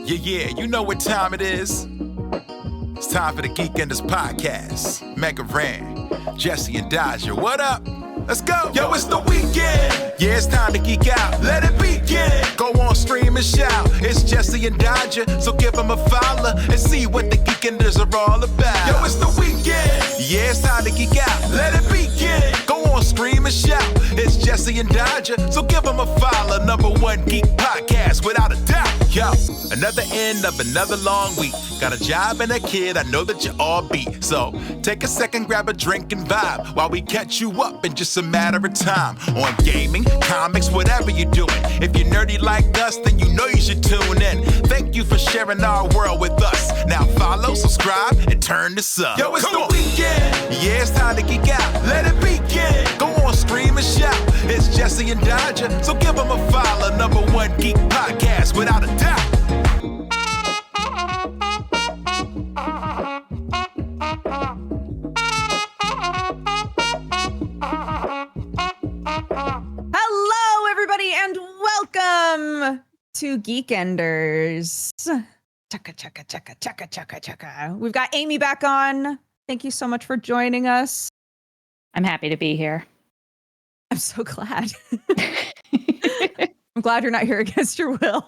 Yeah, you know what time it is. It's time for the Geekenders podcast. MegaRan, Jesse and Dodger, what up? Let's go. Yo, it's the weekend. Yeah, it's time to geek out. Let it begin. Go on, stream and shout. It's Jesse and Dodger, so give them a follow and see what the Geekenders are all about. Yo, it's the weekend. Yeah, it's time to geek out. Let it begin. Go on, stream and shout. It's Jesse and Dodger, so give them a follow. #1 geek podcast, without a doubt. Yo, another end of another long week. Got a job and a kid, I know that you all beat. So take a second, grab a drink and vibe while we catch you up in just a matter of time. On gaming, comics, whatever you're doing. If you're nerdy like us, then you know you should tune in. Thank you for sharing our world with us. Now follow, subscribe, and turn this up. Yo, it's the weekend. Yeah, it's time to geek out. Let it begin. Go on, scream and shout. It's Jesse and Dodger, so give them a follow. #1 geek podcast, without a doubt. And welcome to Geekenders. Chaka, chaka, chaka, chaka, chaka, chaka. We've got Amy back on. Thank you so much for joining us. I'm happy to be here. I'm so glad. I'm glad you're not here against your will.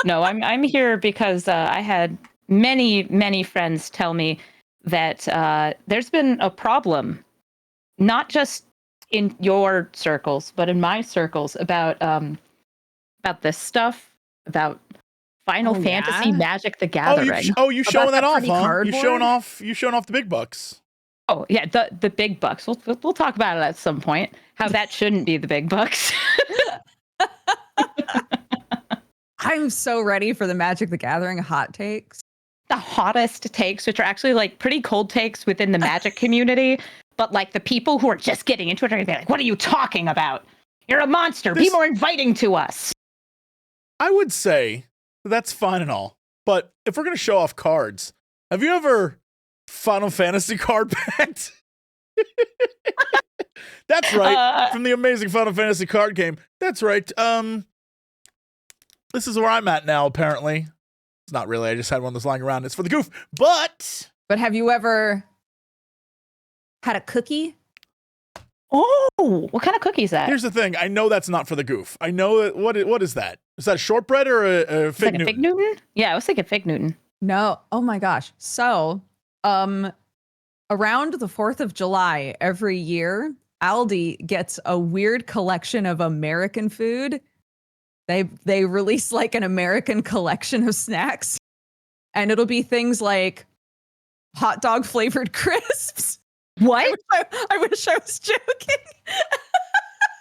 No, I'm here because I had many friends tell me that there's been a problem, not just in your circles, but in my circles about this stuff, about Final Fantasy Magic the Gathering. You showing that off, huh? Cardboard? You showing off the big bucks. Oh yeah, the big bucks. We'll talk about it at some point. How that shouldn't be the big bucks. I'm so ready for the Magic the Gathering hot takes. The hottest takes, which are actually like pretty cold takes within the Magic community. But like the people who are just getting into it, they're like, "What are you talking about? You're a monster. Be more inviting to us." I would say that's fine and all, but if we're gonna show off cards, have you ever Final Fantasy card packed? That's right, from the amazing Final Fantasy card game. That's right. This is where I'm at now. Apparently, it's not really. I just had one of those lying around. It's for the goof. But have you ever had a cookie? Oh, what kind of cookie is that? Here's the thing. I know that's not for the goof. I know that, what is that? Is that shortbread or a fig Newton? A fig Newton? Yeah, I was thinking fig Newton. No. Oh my gosh. So, around the 4th of July every year, Aldi gets a weird collection of American food. They release like an American collection of snacks, and it'll be things like hot dog flavored crisps. What? I wish I was joking.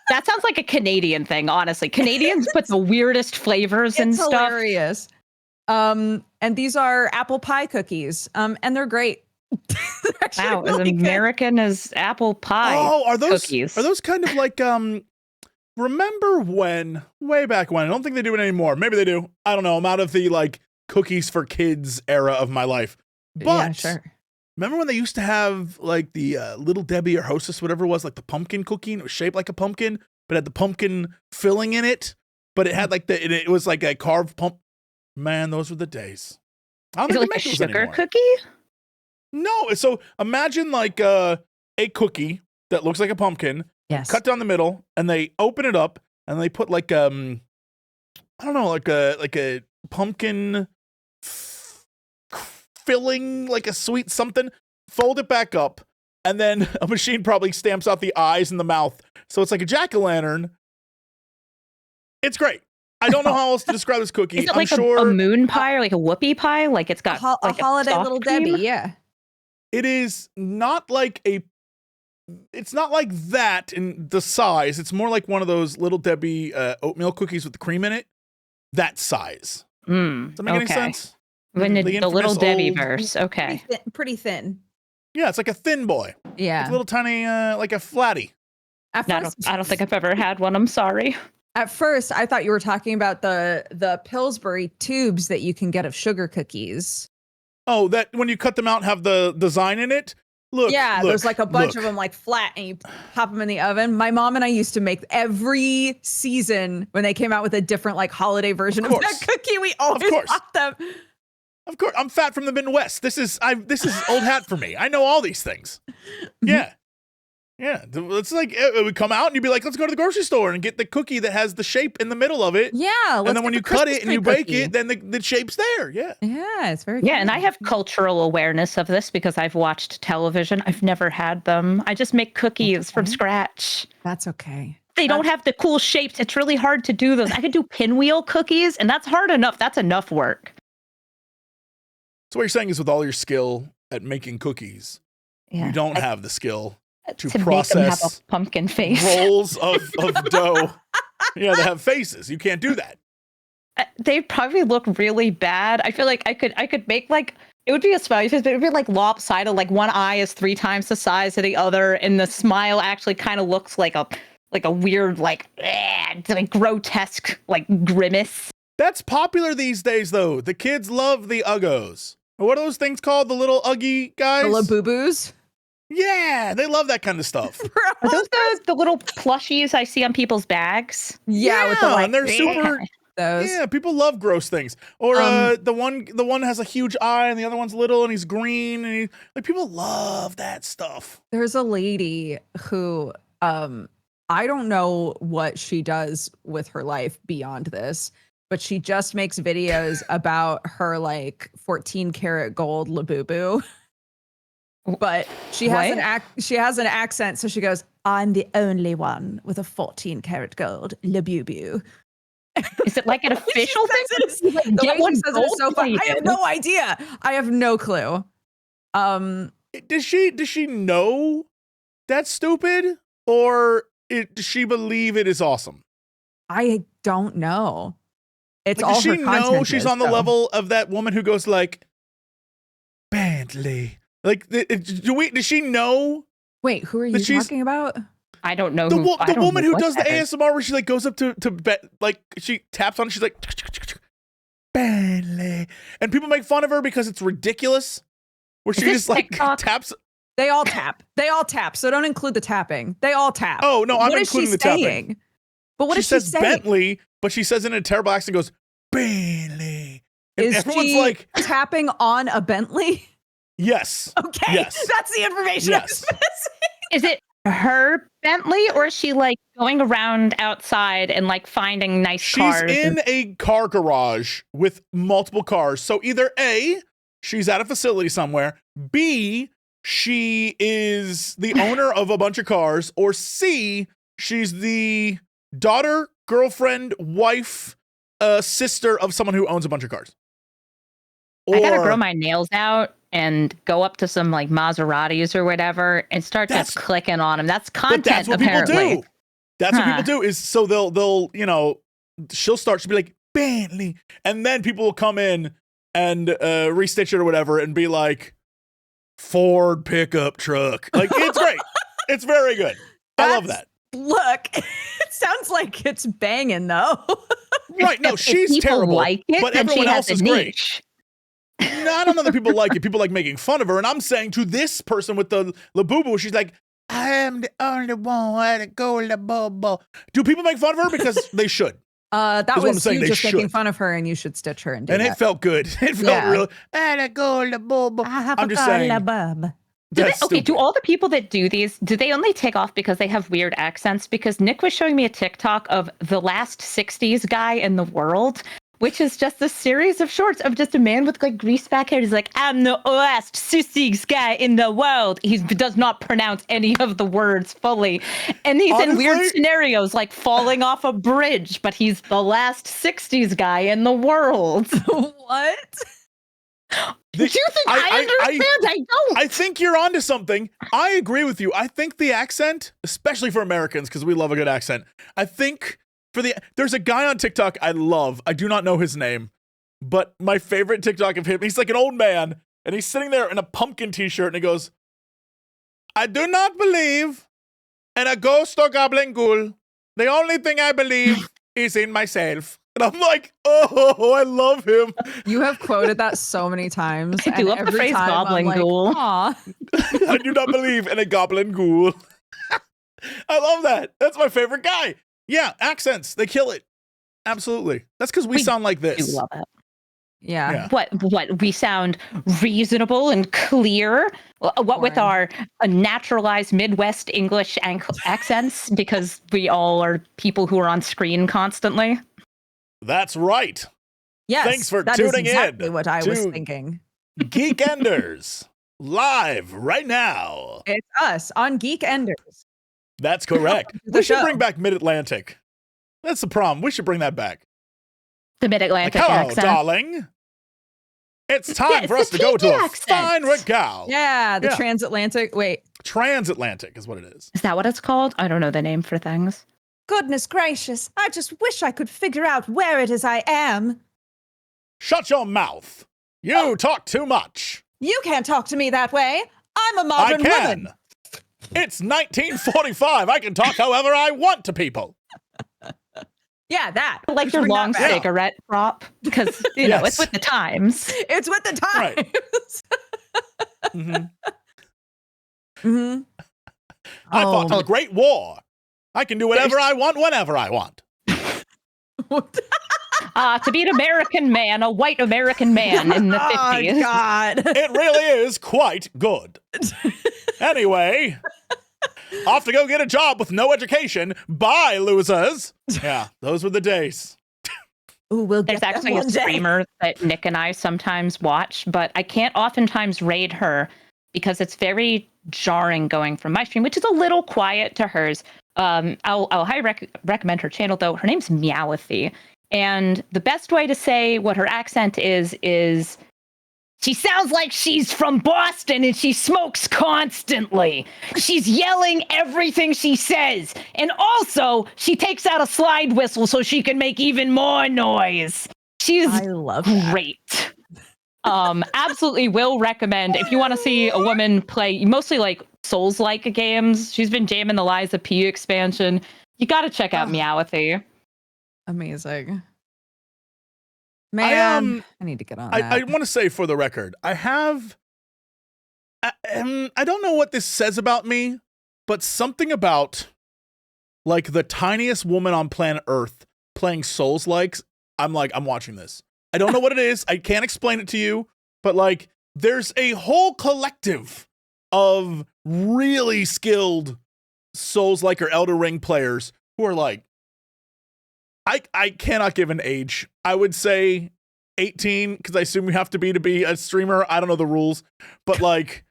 That sounds like a Canadian thing, honestly. Canadians put the weirdest flavors and stuff. It's hilarious. And these are apple pie cookies. And they're great. They're wow, really as American as apple pie. Oh, are those cookies. Are those kind of like remember when way back when? I don't think they do it anymore. Maybe they do. I don't know. I'm out of the like cookies for kids era of my life. But yeah, sure. Remember when they used to have like the Little Debbie or Hostess, whatever it was, like the pumpkin cookie, and it was shaped like a pumpkin, but had the pumpkin filling in it, but it had like it was like a carved pump. Man, those were the days. I don't Is it think like a they make those sugar anymore. cookie? No, so imagine like a cookie that looks like a pumpkin, Yes. cut down the middle, and they open it up and they put like I don't know, like a pumpkin filling, like a sweet something, fold it back up, and then a machine probably stamps out the eyes and the mouth. So it's like a jack-o'-lantern. It's great. I don't know how else to describe this cookie. Is it like a moon pie or like a whoopie pie? Like it's got like a holiday soft Little cream? Debbie, yeah. It is not like it's not like that in the size. It's more like one of those Little Debbie oatmeal cookies with the cream in it. That size. Does that make any sense? When the Little Debbie old- verse, okay. Pretty thin. Yeah, it's like a thin boy. Yeah. It's a little tiny, like a flatty. At No, first, I don't think I've ever had one. I'm sorry. At first, I thought you were talking about the Pillsbury tubes that you can get of sugar cookies. Oh, that when you cut them out and have the design in it? There's like a bunch of them like flat and you pop them in the oven. My mom and I used to make every season when they came out with a different like holiday version of that cookie. We always bought them. Of course, I'm fat from the Midwest. This is old hat for me. I know all these things. Yeah. Yeah, it's like it would come out and you'd be like, let's go to the grocery store and get the cookie that has the shape in the middle of it. Yeah. And then when you cut it and you bake it, then the shape's there. Yeah. Yeah, it's very Yeah, and I have cultural awareness of this because I've watched television. I've never had them. I just make cookies from scratch. That's okay. They don't have the cool shapes. It's really hard to do those. I could do pinwheel cookies, and that's hard enough. That's enough work. So what you're saying is with all your skill at making cookies, you don't have the skill to process make them have a pumpkin face. Rolls of dough. Yeah, they have faces. You can't do that. They probably look really bad. I feel like I could make like it would be a smiley face, but it would be like lopsided. Like one eye is 3 times the size of the other, and the smile actually kind of looks like a weird like grotesque like grimace. That's popular these days, though. The kids love the Uggos. What are those things called? The little Uggy guys? The Labubu's? Yeah, they love that kind of stuff. Are those the little plushies I see on people's bags? Yeah, with the like, and they're super. Those. Yeah, people love gross things. Or the one has a huge eye and the other one's little and he's green and like people love that stuff. There's a lady who I don't know what she does with her life beyond this, but she just makes videos about her like 14 karat gold Labubu. But she has an accent, so she goes, "I'm the only one with a 14 karat gold Labubu." Is it like an official thing? The way she says it is so funny. I have no idea. I have no clue. Does she know that's stupid, or does she believe it is awesome? I don't know. It's like, all does she her content know she's on the level of that woman who goes like, Bentley? Like, does she know? Wait, who are you talking about? I don't know. The woman who does the ASMR where she like goes up to like she taps on it, she's like Bentley, and people make fun of her because it's ridiculous. Where she just like taps. They all tap. They all tap. So don't include the tapping. They all tap. Oh no, I'm including the tapping. But what is she saying? She says Bentley, but she says it in a terrible accent. Goes Bentley. And is everyone's she like tapping on a Bentley? Yes. Okay. Yes. That's the information I was missing. Is it her Bentley, or is she like going around outside and like finding nice cars? She's in a car garage with multiple cars. So either A, she's at a facility somewhere, B, she is the owner of a bunch of cars, or C, she's the daughter, girlfriend, wife, sister of someone who owns a bunch of cars. I gotta grow my nails out and go up to some like Maseratis or whatever and start just clicking on them. That's content. That's what apparently. People do. That's what people do. Is so they'll she'll start. She'll be like Bentley, and then people will come in and restitch it or whatever, and be like Ford pickup truck. Like it's great. It's very good. I love that. Look, it sounds like it's banging though. Right? No, she's terrible. Like it, but everyone else is great. No, I don't know that people like it. People like making fun of her. And I'm saying to this person with the Labubu, she's like, I am the only one with a gold Labubu. Do people make fun of her? Because they should. That was you just making fun of her, and you should stitch her and do that. And it felt good. It felt real. And a gold Labubu. I'm just saying. Do all the people that do these, do they only take off because they have weird accents? Because Nick was showing me a TikTok of the last 60s guy in the world, which is just a series of shorts of just a man with like greased back hair. He's like, I'm the last 60s guy in the world. He does not pronounce any of the words fully. And he's in weird scenarios like falling off a bridge, but he's the last 60s guy in the world. What? Do you think I understand? I don't. I think you're onto something. I agree with you. I think the accent, especially for Americans, because we love a good accent. I think there's a guy on TikTok I love. I do not know his name, but my favorite TikTok of him, he's like an old man, and he's sitting there in a pumpkin t-shirt, and he goes, I do not believe in a ghost or goblin ghoul. The only thing I believe is in myself. And I'm like, oh, I love him. You have quoted that so many times. I do love the every phrase time I'm goblin like, ghoul. Aw. I do not believe in a goblin ghoul. I love that. That's my favorite guy. Yeah, accents. They kill it. Absolutely. That's because we sound like I do this. love it. Yeah. What we sound reasonable and clear. What with our naturalized Midwest English accents, because we all are people who are on screen constantly. That's right. Yes. Thanks for that is tuning exactly in what I was to thinking. Geekenders live right now. It's us on Geekenders. That's correct. The We should show. bring back Mid-Atlantic. That's the problem. We should bring that back. The Like, Mid-Atlantic hello, accent. darling. It's time Yeah, for it's us to the go to a accent. fine regale. Yeah, the Yeah. transatlantic. Wait. Transatlantic is what it is. Is that what it's called? I don't know the name for things. Goodness gracious. I just wish I could figure out where it is I am. Shut your mouth. You talk too much. You can't talk to me that way. I'm a I modern can. woman. It's 1945. I can talk however I want to people. Yeah, that. Like Just your bring that long back. cigarette prop, because you know Yes. it's with the times. It's with the times. Right. Mhm. Mhm. I Oh, fought a great war. I can do whatever I want, whenever I want. To be an American man, a white American man in the 50s. Oh, God. It really is quite good. Anyway, off to go get a job with no education. Bye, losers. Yeah, those were the days. Ooh, we'll There's get them actually a one day. streamer that Nick and I sometimes watch, but I can't oftentimes raid her because it's very jarring going from my stream, which is a little quiet to hers. I'll highly recommend her channel, though. Her name's Meowathy. And the best way to say what her accent is she sounds like she's from Boston and she smokes constantly. She's yelling everything she says. And also, she takes out a slide whistle so she can make even more noise. She's I love that. great. Absolutely will recommend if you want to see a woman play mostly like Souls-like games. She's been jamming the Lies of P expansion. You got to check out Meowathy. Amazing. Man, I need to get on that. I want to say for the record, I don't know what this says about me, but something about like the tiniest woman on planet Earth playing Souls-likes, I'm watching this. I don't know what it is. I can't explain it to you, but like there's a whole collective of really skilled Souls-like or Elder Ring players who are like, I cannot give an age. I would say 18, because I assume you have to be a streamer. I don't know the rules, but like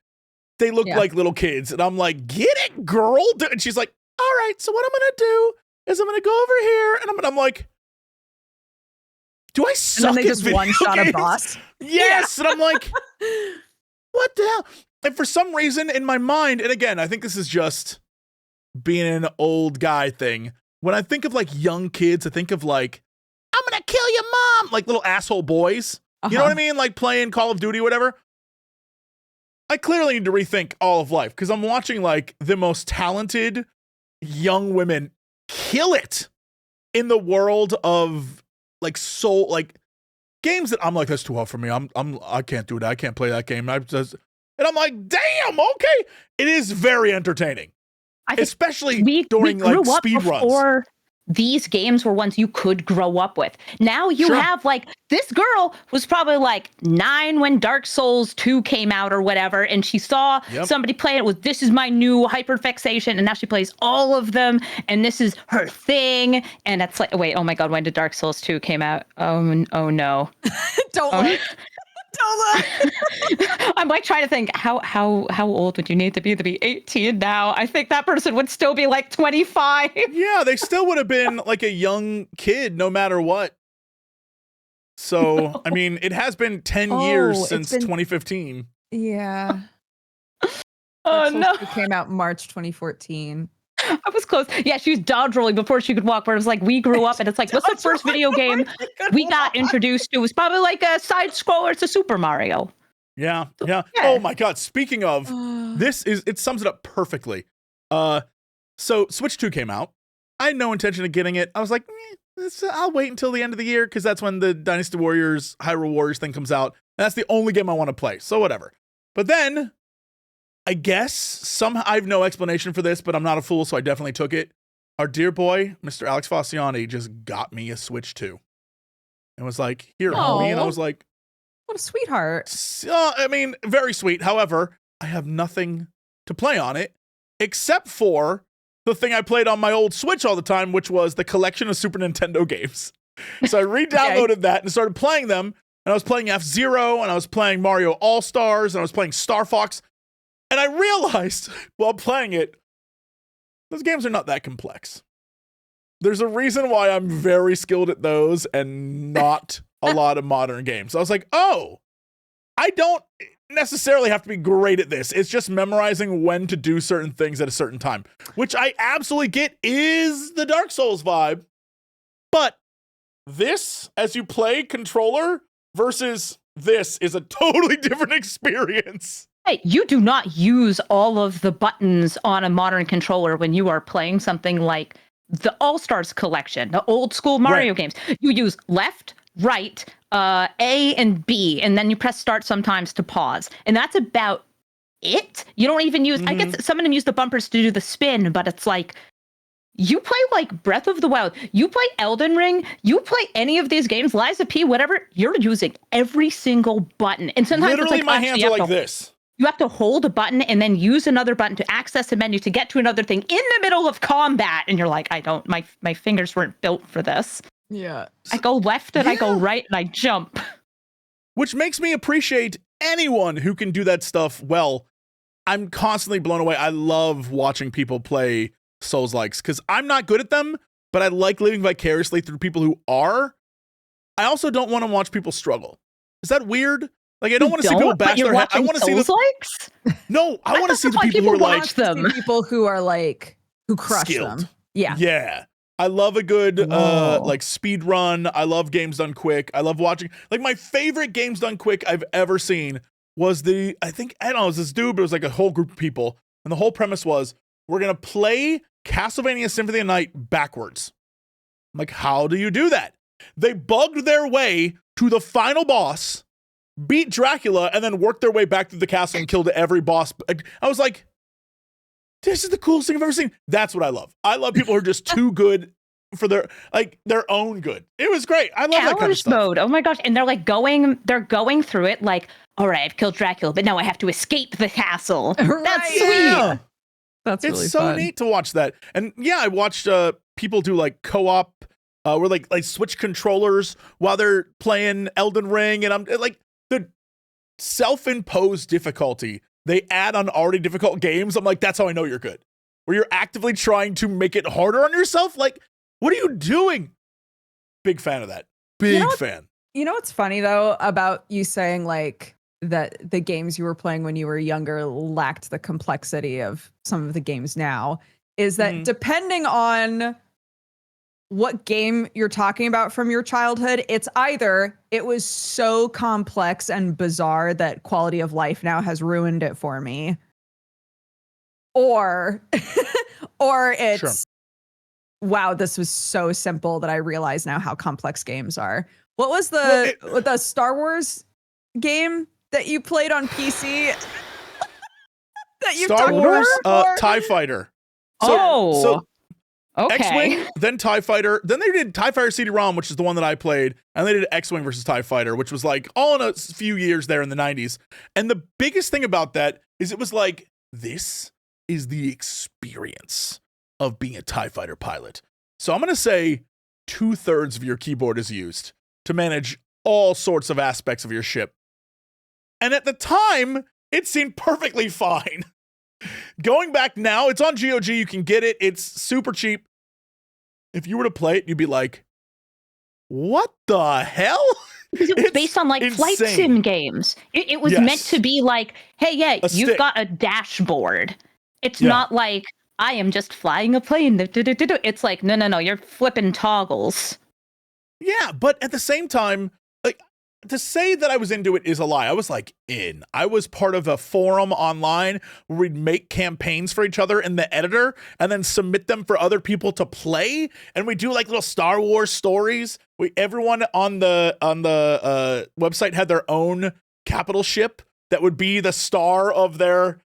they look like little kids, and I'm like, get it, girl. And she's like, all right. So what I'm gonna do is I'm gonna go over here, and I'm like, do I suck? And then they at just video one-shot a games? boss. Yes, and I'm like, what the hell? And for some reason in my mind, and again, I think this is just being an old guy thing. When I think of like young kids, I think of like, I'm gonna kill your mom, like little asshole boys. You know what I mean? Like playing Call of Duty or whatever. I clearly need to rethink all of life because I'm watching like the most talented young women kill it in the world of like games that I'm like, that's too hard for me. I can't do that. I can't play that game. And I'm like, damn, okay. It is very entertaining. Especially during like speed runs. These games were ones you could grow up with. Now you have like, this girl was probably like 9 when Dark Souls 2 came out or whatever, and she saw somebody play it with, this is my new hyperfixation, and now she plays all of them, and this is her thing. And it's like, wait, oh my God, when did Dark Souls 2 came out? Oh no. Don't look. Don't look. I'm like trying to think, how old would you need to be 18 now? I think that person would still be like 25. Yeah, they still would have been like a young kid no matter what. So, I mean, it has been 10 years since 2015. Yeah. Oh no. It came out March 2014. I was close. Yeah, she was dodge rolling before she could walk. Where it was like, we grew up, and it's like, what's the first video game we got introduced to? It was probably like a side scroller to Super Mario. Yeah. Oh my God. Speaking of, it sums it up perfectly. So Switch 2 came out. I had no intention of getting it. I was like, I'll wait until the end of the year because that's when the Dynasty Warriors, Hyrule Warriors thing comes out. And that's the only game I want to play. So whatever. But then, I guess, I have no explanation for this, but I'm not a fool, so I definitely took it. Our dear boy, Mr. Alex Fossiani, just got me a Switch 2. And was like, here, homie. And I was like, what a sweetheart. I mean, very sweet. However, I have nothing to play on it except for the thing I played on my old Switch all the time, which was the collection of Super Nintendo games. So I re-downloaded that and started playing them. And I was playing F-Zero, and I was playing Mario All-Stars, and I was playing Star Fox. And I realized while playing it, those games are not that complex. There's a reason why I'm very skilled at those and not a lot of modern games. I was like, oh, I don't necessarily have to be great at this. It's just memorizing when to do certain things at a certain time, which I absolutely get is the Dark Souls vibe. But this, as you play controller versus this, is a totally different experience. Hey, you do not use all of the buttons on a modern controller when you are playing something like the All-Stars collection, the old school Mario games. You use left, right, A and B, and then you press start sometimes to pause. And that's about it. You don't even use, I guess some of them use the bumpers to do the spin, but it's like, you play like Breath of the Wild, you play Elden Ring, you play any of these games, Liza P, whatever, you're using every single button. And sometimes literally it's like, my hands are like this. You have to hold a button and then use another button to access a menu to get to another thing in the middle of combat. And you're like, my fingers weren't built for this. Yeah. I go left and I go right and I jump. Which makes me appreciate anyone who can do that stuff well. I'm constantly blown away. I love watching people play Souls-likes because I'm not good at them, but I like living vicariously through people who are. I also don't want to watch people struggle. Is that weird? Like, I don't want to see people bash their head. I want to see the No, I want to see the people who are like people who are like who crush skilled. them. Yeah. Yeah. I love a good like speed run. I love games done quick. I love watching, like, my favorite games done quick I've ever seen was I don't know, it was this dude, but it was like a whole group of people. And the whole premise was, we're gonna play Castlevania Symphony of the Night backwards. I'm like, how do you do that? They bugged their way to the final boss, beat Dracula, and then worked their way back through the castle and killed every boss. I was like, this is the coolest thing I've ever seen. That's what I love. I love people who are just too good for their own good. It was great. I love that kind of stuff. Mode. Oh my gosh. And they're going through it like, all right, I've killed Dracula, but now I have to escape the castle. Right. That's sweet. Yeah. That's really so fun. neat to watch that. And yeah, I watched people do like co-op where like switch controllers while they're playing Elden Ring, and I'm like, the self-imposed difficulty they add on already difficult games. I'm like, that's how I know you're good. Where you're actively trying to make it harder on yourself. Like, what are you doing? Big fan of that. Big fan. You know what's funny though about you saying like that the games you were playing when you were younger lacked the complexity of some of the games now is that depending on what game you're talking about from your childhood, it's either it was so complex and bizarre that quality of life now has ruined it for me, or it's wow, this was so simple that I realize now how complex games are. What was the Star Wars game that you played on PC? that you Star Wars TIE Fighter. So okay. X-Wing, then TIE Fighter. Then they did TIE Fighter CD-ROM, which is the one that I played. And they did X-Wing versus TIE Fighter, which was like all in a few years there in the 90s. And the biggest thing about that is it was like, this is the experience of being a TIE Fighter pilot. So I'm going to say 2/3 of your keyboard is used to manage all sorts of aspects of your ship. And at the time, it seemed perfectly fine. Going back now, it's on GOG. You can get it. It's super cheap. If you were to play it, you'd be like, what the hell? Because it was based on like flight sim games. It was meant to be like, hey, you've got a dashboard. It's not like, I am just flying a plane. It's like, no, you're flipping toggles. Yeah, but at the same time, like, to say that I was into it is a lie. I was like I was part of a forum online where we'd make campaigns for each other in the editor and then submit them for other people to play. And we do like little Star Wars stories. Everyone on the website had their own capital ship that would be the star of their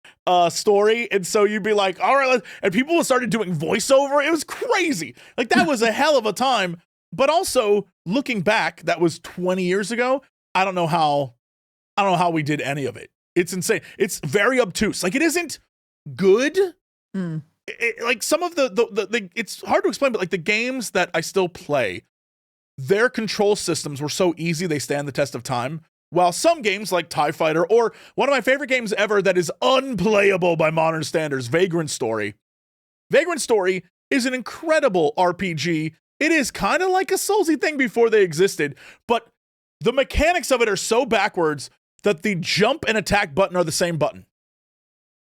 story. And so you'd be like, all right, and people started doing voiceover. It was crazy. Like that was a hell of a time. But also looking back, that was 20 years ago. I don't know how we did any of it. It's insane. It's very obtuse. Like it isn't good. Like some of the it's hard to explain, but like the games that I still play, their control systems were so easy they stand the test of time. While some games like TIE Fighter, or one of my favorite games ever that is unplayable by modern standards, Vagrant Story. Vagrant Story is an incredible RPG. It is kind of like a Soulsy thing before they existed, but the mechanics of it are so backwards that the jump and attack button are the same button.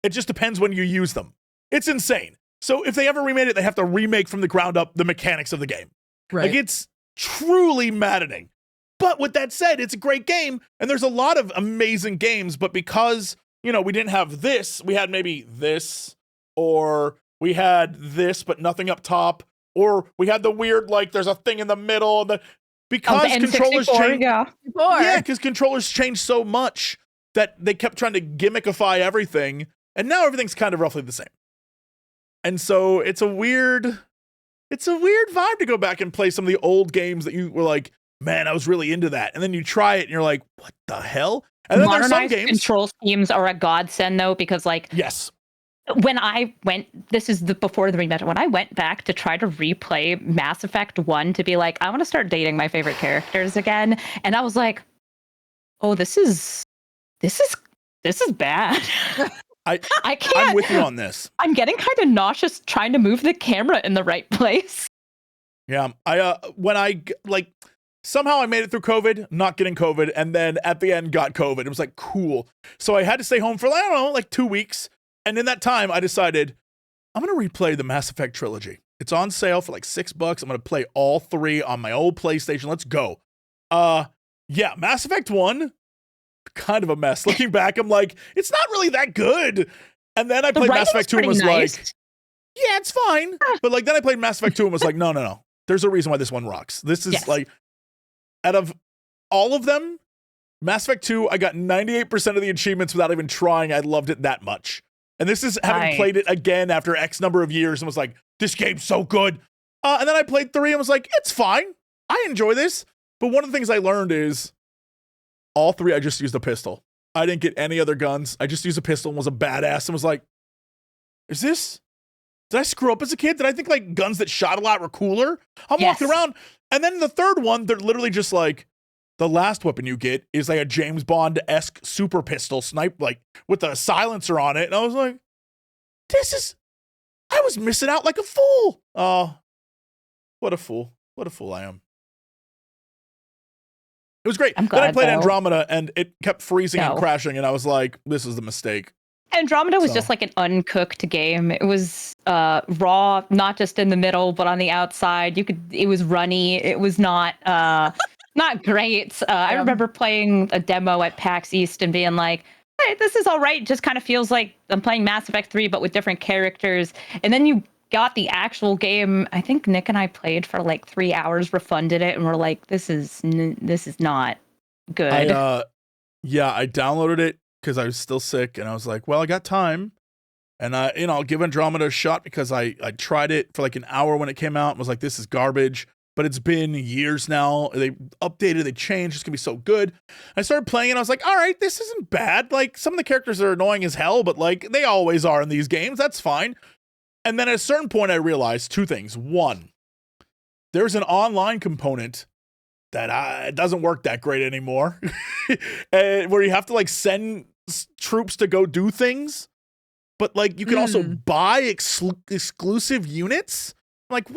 It just depends when you use them. It's insane. So if they ever remade it, they have to remake from the ground up the mechanics of the game. Right. Like it's truly maddening. But with that said, it's a great game, and there's a lot of amazing games, but because, we didn't have this, we had maybe this, or we had this, but nothing up top. Or we had the weird, like, there's a thing in the middle. Because controllers change. Yeah, because controllers changed so much that they kept trying to gimmickify everything. And now everything's kind of roughly the same. And so it's a weird vibe to go back and play some of the old games that you were like, man, I was really into that. And then you try it and you're like, what the hell? And then there's some games. Control schemes are a godsend, though, because, like, yes. When I went, this is before the remake, when I went back to try to replay Mass Effect 1 to be like, I want to start dating my favorite characters again. And I was like, oh, this is bad. I can't. I'm with you on this. I'm getting kind of nauseous trying to move the camera in the right place. Yeah. Somehow I made it through COVID, not getting COVID. And then at the end got COVID. It was like, cool. So I had to stay home for, I don't know, like 2 weeks. And in that time, I decided I'm going to replay the Mass Effect trilogy. It's on sale for like $6. I'm going to play all 3 on my old PlayStation. Let's go. Yeah, Mass Effect 1, kind of a mess. Looking back, I'm like, it's not really that good. And then I played Mass Effect 2 and was like, yeah, it's fine. But like then I played Mass Effect 2 and was like, no. There's a reason why this one rocks. This is like, out of all of them, Mass Effect 2, I got 98% of the achievements without even trying. I loved it that much. And this is having played it again after X number of years and was like, this game's so good. And then I played 3 and was like, it's fine. I enjoy this. But one of the things I learned is all 3, I just used a pistol. I didn't get any other guns. I just used a pistol and was a badass and was like, did I screw up as a kid? Did I think like guns that shot a lot were cooler? I'm walking around. And then the third one, they're literally just like, the last weapon you get is like a James Bond-esque super pistol snipe, like with a silencer on it. And I was like, I was missing out like a fool. Oh, what a fool. What a fool I am. It was great. Then I played Andromeda and it kept freezing and crashing. And I was like, this is the mistake. Andromeda was just like an uncooked game. It was raw, not just in the middle, but on the outside. It was runny. It was not great. I remember playing a demo at PAX East and being like, hey, this is all right. It just kind of feels like I'm playing Mass Effect 3, but with different characters. And then you got the actual game. I think Nick and I played for like 3 hours, refunded it, and we're like, this is not good. I downloaded it because I was still sick, and I was like, well, I got time. And I'll give Andromeda a shot because I tried it for like an hour when it came out and was like, this is garbage. But it's been years now. They updated, they changed. It's going to be so good. I started playing and I was like, all right, this isn't bad. Like some of the characters are annoying as hell, but like they always are in these games. That's fine. And then at a certain point, I realized 2 things. 1, there's an online component that it doesn't work that great anymore, where you have to like send troops to go do things. But like you can also buy exclusive units. I'm like,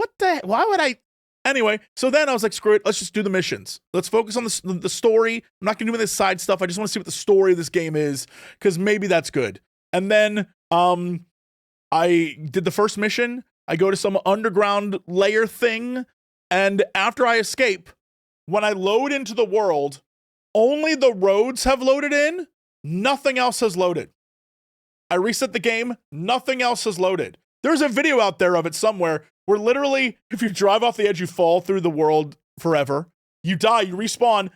why would I? Anyway, so then I was like, screw it. Let's just do the missions. Let's focus on the story. I'm not going to do any of this side stuff. I just want to see what the story of this game is because maybe that's good. And then I did the first mission. I go to some underground layer thing. And after I escape, when I load into the world, only the roads have loaded in. Nothing else has loaded. I reset the game. Nothing else has loaded. There's a video out there of it somewhere where literally, if you drive off the edge, you fall through the world forever. You die, you respawn.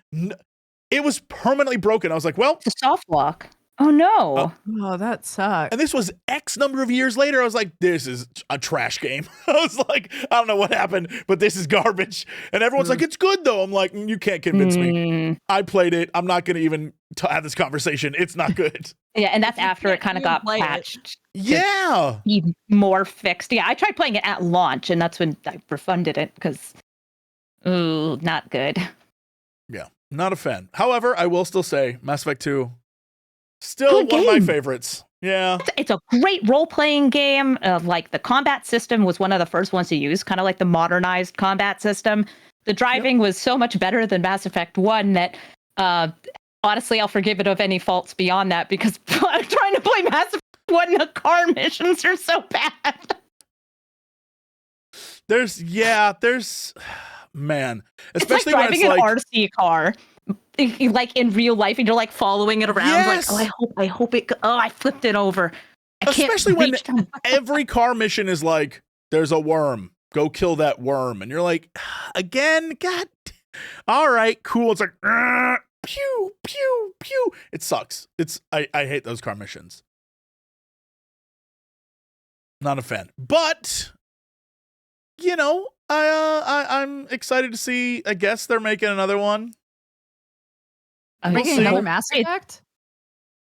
It was permanently broken. I was like, well. It's a soft lock. Oh, no. Oh, that sucks. And this was X number of years later. I was like, this is a trash game. I was like, I don't know what happened, but this is garbage. And everyone's like, it's good though. I'm like, you can't convince me. I played it. I'm not going to even have this conversation. It's not good. Yeah, and that's after it kind of got patched. Yeah. Be more fixed. Yeah, I tried playing it at launch, and that's when I refunded it because, ooh, not good. Yeah, not a fan. However, I will still say Mass Effect 2, still one of my favorites. Yeah. It's a great role-playing game. Like, the combat system was one of the first ones to use, kind of like the modernized combat system. The driving was so much better than Mass Effect 1 that, honestly, I'll forgive it of any faults beyond that because I'm trying to play Mass Effect 1 and the car missions are so bad. Man, it's especially like when driving it's like an RC car, like in real life, and you're like following it around. Yes. Like, I hope it. Oh, I flipped it over. Especially when every car mission is like, there's a worm, go kill that worm, and you're like, again, God, all right, cool. It's like, pew pew pew. It sucks. I hate those car missions. Not a fan, but you know, I'm excited to see. I guess they're making another one. Making another Mass Effect?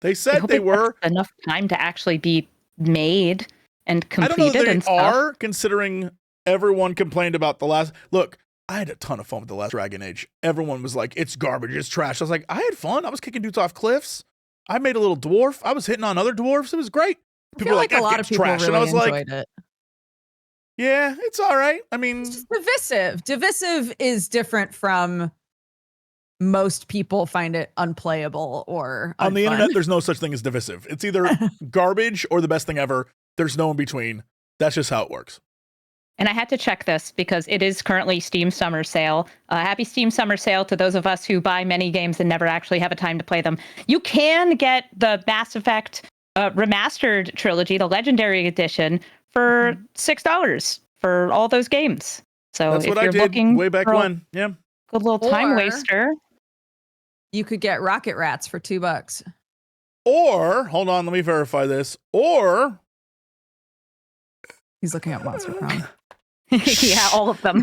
They said they were enough time to actually be made and completed. I don't know if and they are, considering everyone complained about the last. Look, I had a ton of fun with the last Dragon Age. Everyone was like, "It's garbage, it's trash." I was like, I had fun. I was kicking dudes off cliffs. I made a little dwarf. I was hitting on other dwarfs. It was great. People were like, a lot of people trash. really And I was enjoyed like, it. Yeah, it's all right. I mean, it's just divisive. Divisive is different from most people find it unplayable or on the unfun. internet. There's no such thing as divisive. It's either garbage or the best thing ever. There's no in between. That's just how it works. And I had to check this because it is currently Steam Summer Sale. Happy Steam Summer Sale to those of us who buy many games and never actually have a time to play them. You can get the Mass Effect remastered trilogy, the Legendary Edition, for $6 for all those games. So that's if what I you're did looking way back when. Yeah, good little time Or- waster. You could get Rocket Rats for $2. or hold on, let me verify this. Or He's looking at Monster Prom. Yeah, all of them.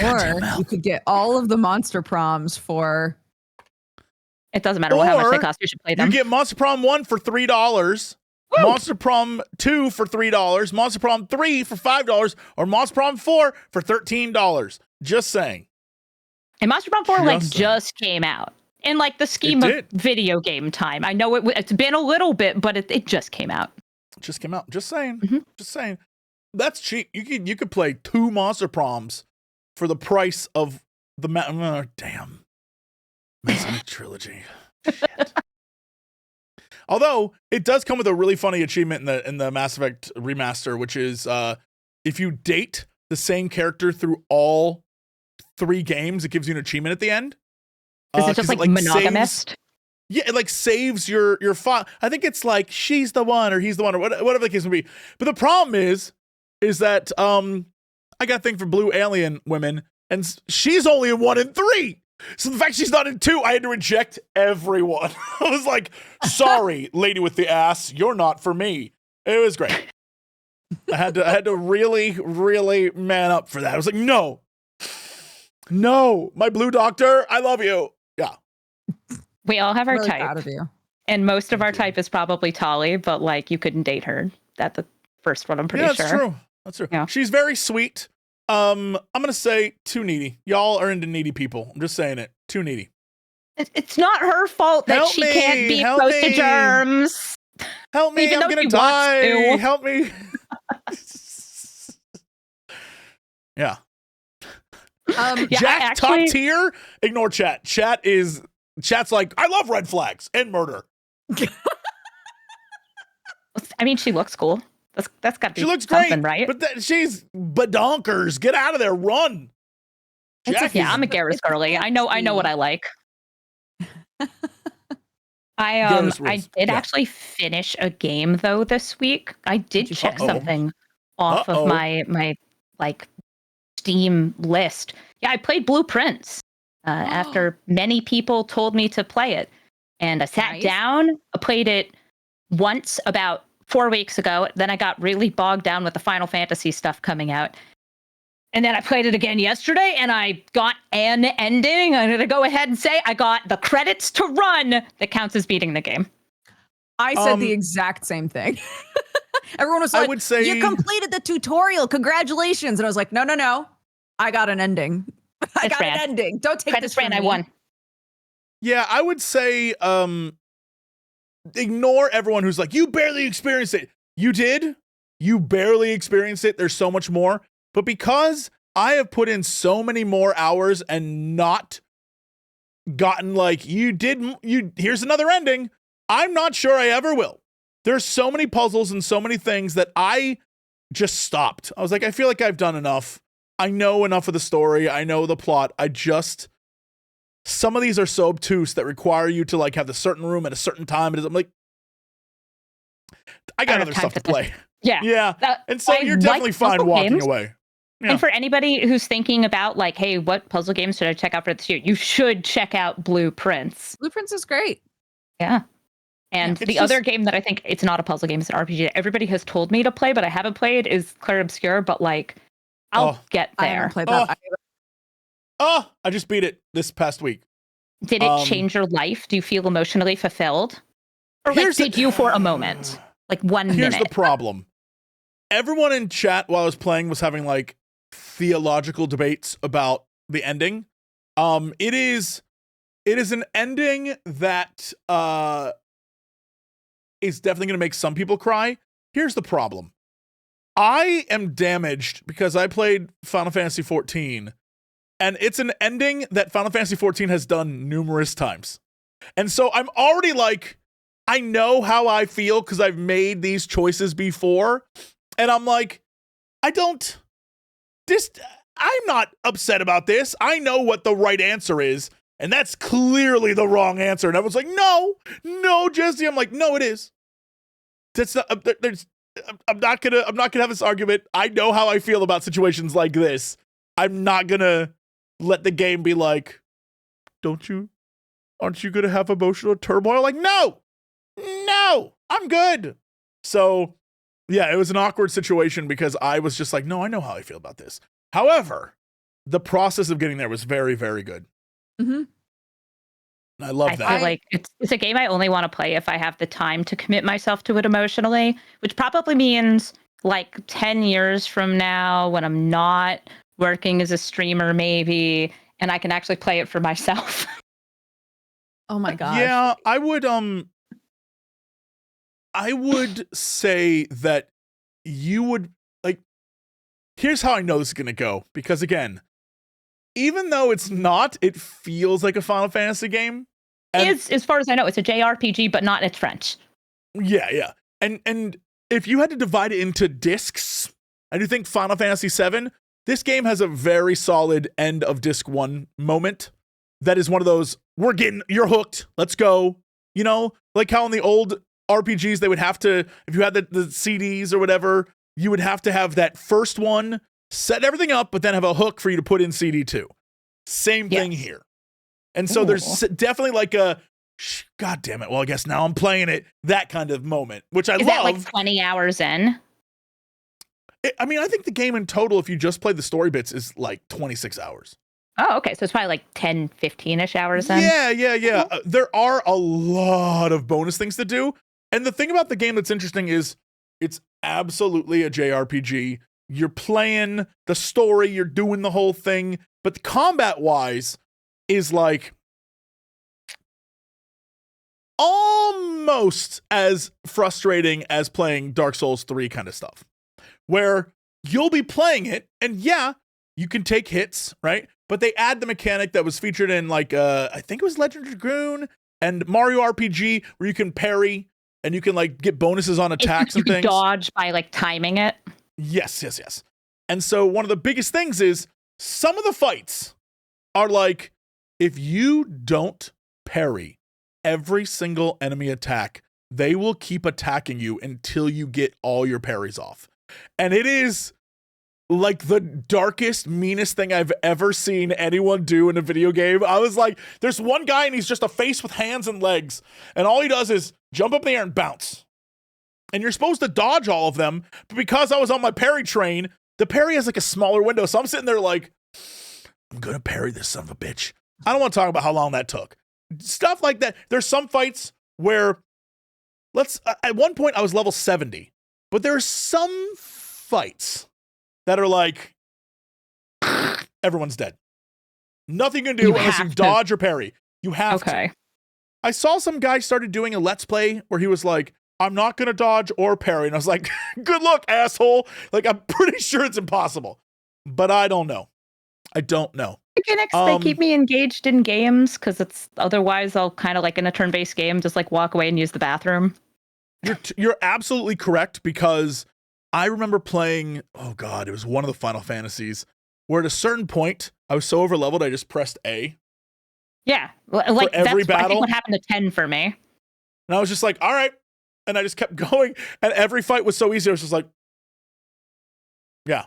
Or you could get all of the Monster Proms for It doesn't matter how much they Or cost. You should play them. you get Monster Prom 1 for $3, Monster Prom 2 for $3, Monster Prom 3 for $5, or Monster Prom 4 for $13. Just saying. And Monster Prom 4 Just saying. just came out in like the scheme It of did. video game time. I know it's been a little bit, but it just came out. Just came out. Just saying. Mhm. Just saying. That's cheap. You could play 2 Monster Proms for the price of the damn Mass Effect trilogy. Shit. Although it does come with a really funny achievement in the Mass Effect remaster, which is if you date the same character through all 3 games, it gives you an achievement at the end. Is it just like monogamous? Yeah, it like saves your file. I think it's like she's the one or he's the one or whatever the case may be. But the problem is that I got a thing for blue alien women, and she's only in 1 and 3. So the fact she's not in 2, I had to reject everyone. I was like, sorry, lady with the ass, you're not for me. It was great. I had to really, really man up for that. I was like, no, my blue doctor, I love you. Yeah. We all have our really proud type. of you. And most of our type is probably Tali, but like you couldn't date her. That's the first one, I'm pretty sure. That's true. That's true. Yeah. She's very sweet. I'm gonna say too needy. Y'all are into needy people. I'm just saying it. Too needy. It's not her fault that Help she me, can't be help close to me. germs. Help me! Even I'm though gonna she wants die. to. Help me! Yeah. Yeah, Jack actually- top tier. Ignore chat. Chat's like, I love red flags and murder. I mean, she looks cool. That's got to be She looks something, great, right? but she's badonkers. Get out of there. Run. It's Jackie. Yeah, I'm a Garrus it's a girly. I know what I like. Garrus I rules. did Yeah. actually finish a game though this week. I did you check finish? something off of my like Steam list. Yeah, I played Blueprints after many people told me to play it, and I sat Nice. down. I played it once about 4 weeks ago. Then I got really bogged down with the Final Fantasy stuff coming out. And then I played it again yesterday, and I got an ending. I'm going to go ahead and say I got the credits to run that counts as beating the game. I said the exact same thing. Everyone was I like, would say- you completed the tutorial. Congratulations. And I was like, no. I got an ending. I got an ending. Don't take Credits this from ran, I me. won. Yeah, I would say ignore everyone who's like, you barely experienced it. You did. You barely experienced it. There's so much more. But because I have put in so many more hours and not gotten like, here's another ending, I'm not sure I ever will. There's so many puzzles and so many things that I just stopped. I was like, I feel like I've done enough. I know enough of the story. I know the plot. Some of these are so obtuse that require you to like have the certain room at a certain time. I'm like, I got other stuff to play. Yeah. Yeah. And so you're definitely fine walking away. Yeah. And for anybody who's thinking about like, hey, what puzzle games should I check out for this year? You should check out Blueprints. Blueprints is great. Yeah. And Yeah, the other game that I think it's not a puzzle game, it's an RPG that everybody has told me to play, but I haven't played is Clair Obscur, but like I'll get I there. haven't played that. I just beat it this past week. Did it change your life? Do you feel emotionally fulfilled? Or like, did you for a moment? Like 1 minute? Here's the problem. Everyone in chat while I was playing was having like theological debates about the ending. It is an ending that is definitely going to make some people cry. Here's the problem. I am damaged because I played Final Fantasy 14, and it's an ending that Final Fantasy 14 has done numerous times. And so I'm already like, I know how I feel because I've made these choices before. And I'm like, I'm not upset about this. I know what the right answer is. And that's clearly the wrong answer. And everyone's like, no, Jesse. I'm like, no, it is. That's not, I'm not gonna have this argument. I know how I feel about situations like this. I'm not gonna let the game be like, aren't you gonna have emotional turmoil? Like, no, I'm good. So yeah, it was an awkward situation because I was just like, no, I know how I feel about this. However, the process of getting there was very, very good. Mm-hmm. I love that. I feel like it's a game I only want to play if I have the time to commit myself to it emotionally, which probably means like 10 years from now when I'm not working as a streamer maybe, and I can actually play it for myself. Oh my god. Yeah, I would say that you would like, here's how I know this is going to go. Because again, even though it's not, it feels like a Final Fantasy game. It's, as far as I know, it's a JRPG, but not in French. Yeah. And if you had to divide it into discs, I do think Final Fantasy VII, this game has a very solid end of disc 1 moment. That is one of those, you're hooked, let's go. You know, like how in the old RPGs, they would have to, if you had the CDs or whatever, you would have to have that first one, set everything up, but then have a hook for you to put in CD 2. Same thing here. And so there's definitely like a, God damn it, well, I guess now I'm playing it, that kind of moment, which I love. Is that like 20 hours in? I mean, I think the game in total, if you just play the story bits, is like 26 hours. Oh, okay. So it's probably like 10, 15-ish hours in. Yeah. There are a lot of bonus things to do. And the thing about the game that's interesting is it's absolutely a JRPG. You're playing the story, you're doing the whole thing, but the combat-wise is like almost as frustrating as playing Dark Souls 3 kind of stuff, where you'll be playing it, and yeah, you can take hits, right? But they add the mechanic that was featured in like, I think it was Legend of Dragoon and Mario RPG, where you can parry and you can like get bonuses on attacks and things. Dodge by like timing it. Yes. And so one of the biggest things is some of the fights are like, if you don't parry every single enemy attack, they will keep attacking you until you get all your parries off. And it is like the darkest, meanest thing I've ever seen anyone do in a video game. I was like, there's one guy and he's just a face with hands and legs. And all he does is jump up in the air and bounce. And you're supposed to dodge all of them. But because I was on my parry train, the parry has like a smaller window. So I'm sitting there like, I'm going to parry this son of a bitch. I don't want to talk about how long that took. Stuff like that. There's some fights where at one point I was level 70, but there are some fights that are like, everyone's dead. Nothing you can do unless you dodge or parry. You have to. I saw some guy started doing a Let's Play where he was like, I'm not going to dodge or parry. And I was like, good luck, asshole. Like, I'm pretty sure it's impossible, but I don't know. I don't know. Mechanics, they keep me engaged in games because it's otherwise I'll kind of like in a turn-based game, just like walk away and use the bathroom. You're absolutely correct, because I remember playing, oh God, it was one of the Final Fantasies where at a certain point I was so overleveled I just pressed A. Yeah, like for every that's battle. I think what happened to 10 for me. And I was just like, all right. And I just kept going. And every fight was so easy. I was just like, yeah.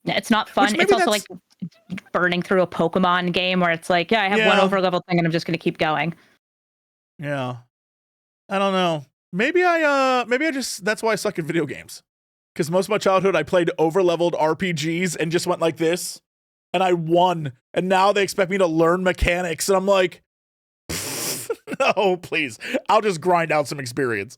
It's not fun. It's also like burning through a Pokemon game where it's like, yeah, I have one overleveled thing and I'm just going to keep going. Yeah. I don't know. Maybe I just, that's why I suck at video games. Because most of my childhood I played overleveled RPGs and just went like this. And I won. And now they expect me to learn mechanics. And I'm like, no, please. I'll just grind out some experience.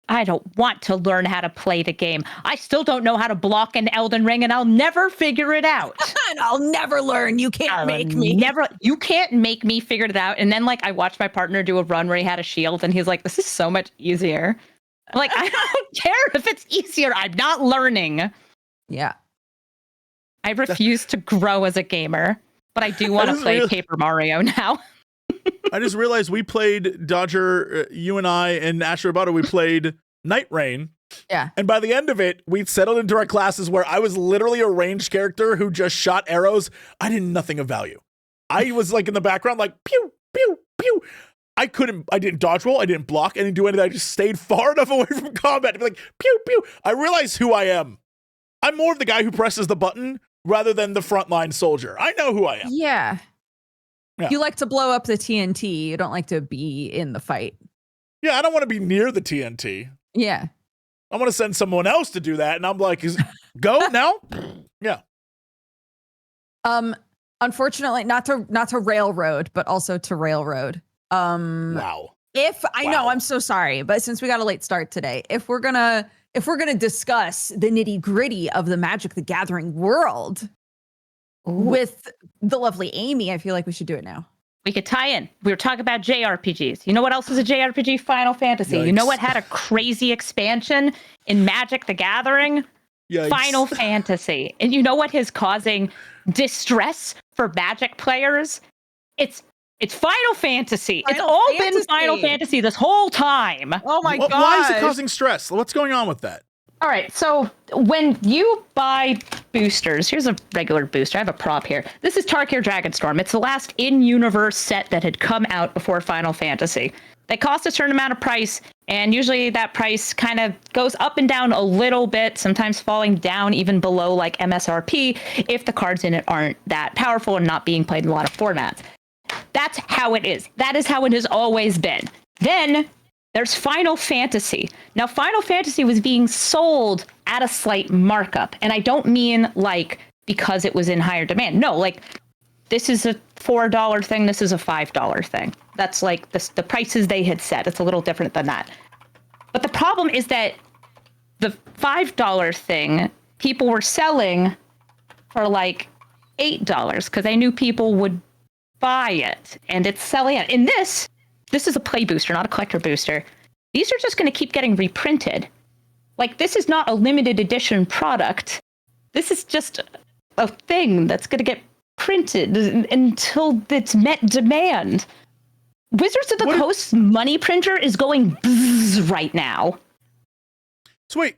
I don't want to learn how to play the game. I still don't know how to block an Elden Ring, and I'll never figure it out. And I'll never learn. You can't make me. You can't make me figure it out. And then, like, I watched my partner do a run where he had a shield, and he's like, this is so much easier. I'm like, I don't care if it's easier. I'm not learning. Yeah. I refuse to grow as a gamer, but I do want to play Paper Mario now. I just realized we played Dodger, you and I and Asher Roboto, we played Night Rain. Yeah. And by the end of it, we settled into our classes where I was literally a ranged character who just shot arrows. I did nothing of value. I was like in the background, like pew, pew, pew. I didn't dodge roll. I didn't block. I didn't do anything. I just stayed far enough away from combat to be like, pew, pew. I realized who I am. I'm more of the guy who presses the button rather than the frontline soldier. I know who I am. Yeah. You like to blow up the TNT. You don't like to be in the fight. Yeah, I don't want to be near the TNT. Yeah. I want to send someone else to do that. And I'm like, go now? Yeah. Unfortunately, not to railroad, but also to railroad. Wow. Know, I'm so sorry, but since we got a late start today, if we're gonna discuss the nitty-gritty of the Magic the Gathering world, with the lovely Amy, I feel like we should do it now. We could tie in. We were talking about JRPGs. You know what else is a JRPG? Final Fantasy. Yikes. You know what had a crazy expansion in Magic the Gathering? Yikes. Final Fantasy. And you know what is causing distress for Magic players? It's Final Fantasy. It's all been Final Fantasy this whole time. Oh my god! Why is it causing stress? What's going on with that? All right, so when you buy boosters, here's a regular booster. I have a prop here. This is Tarkir Dragonstorm. It's the last in-universe set that had come out before Final Fantasy. They cost a certain amount of price, and usually that price kind of goes up and down a little bit, sometimes falling down even below like MSRP if the cards in it aren't that powerful and not being played in a lot of formats. That's how it is. That is how it has always been. Then there's Final Fantasy. Now, Final Fantasy was being sold at a slight markup. And I don't mean like because it was in higher demand. No, like this is a $4 thing. This is a $5 thing. That's like the prices they had set. It's a little different than that. But the problem is that the $5 thing, people were selling for like $8 because they knew people would buy it. And it's selling it. In this is a play booster, not a collector booster. These are just going to keep getting reprinted. Like, this is not a limited edition product. This is just a thing that's going to get printed until it's met demand. Wizards of the Coast's money printer is going bzzz right now. So wait,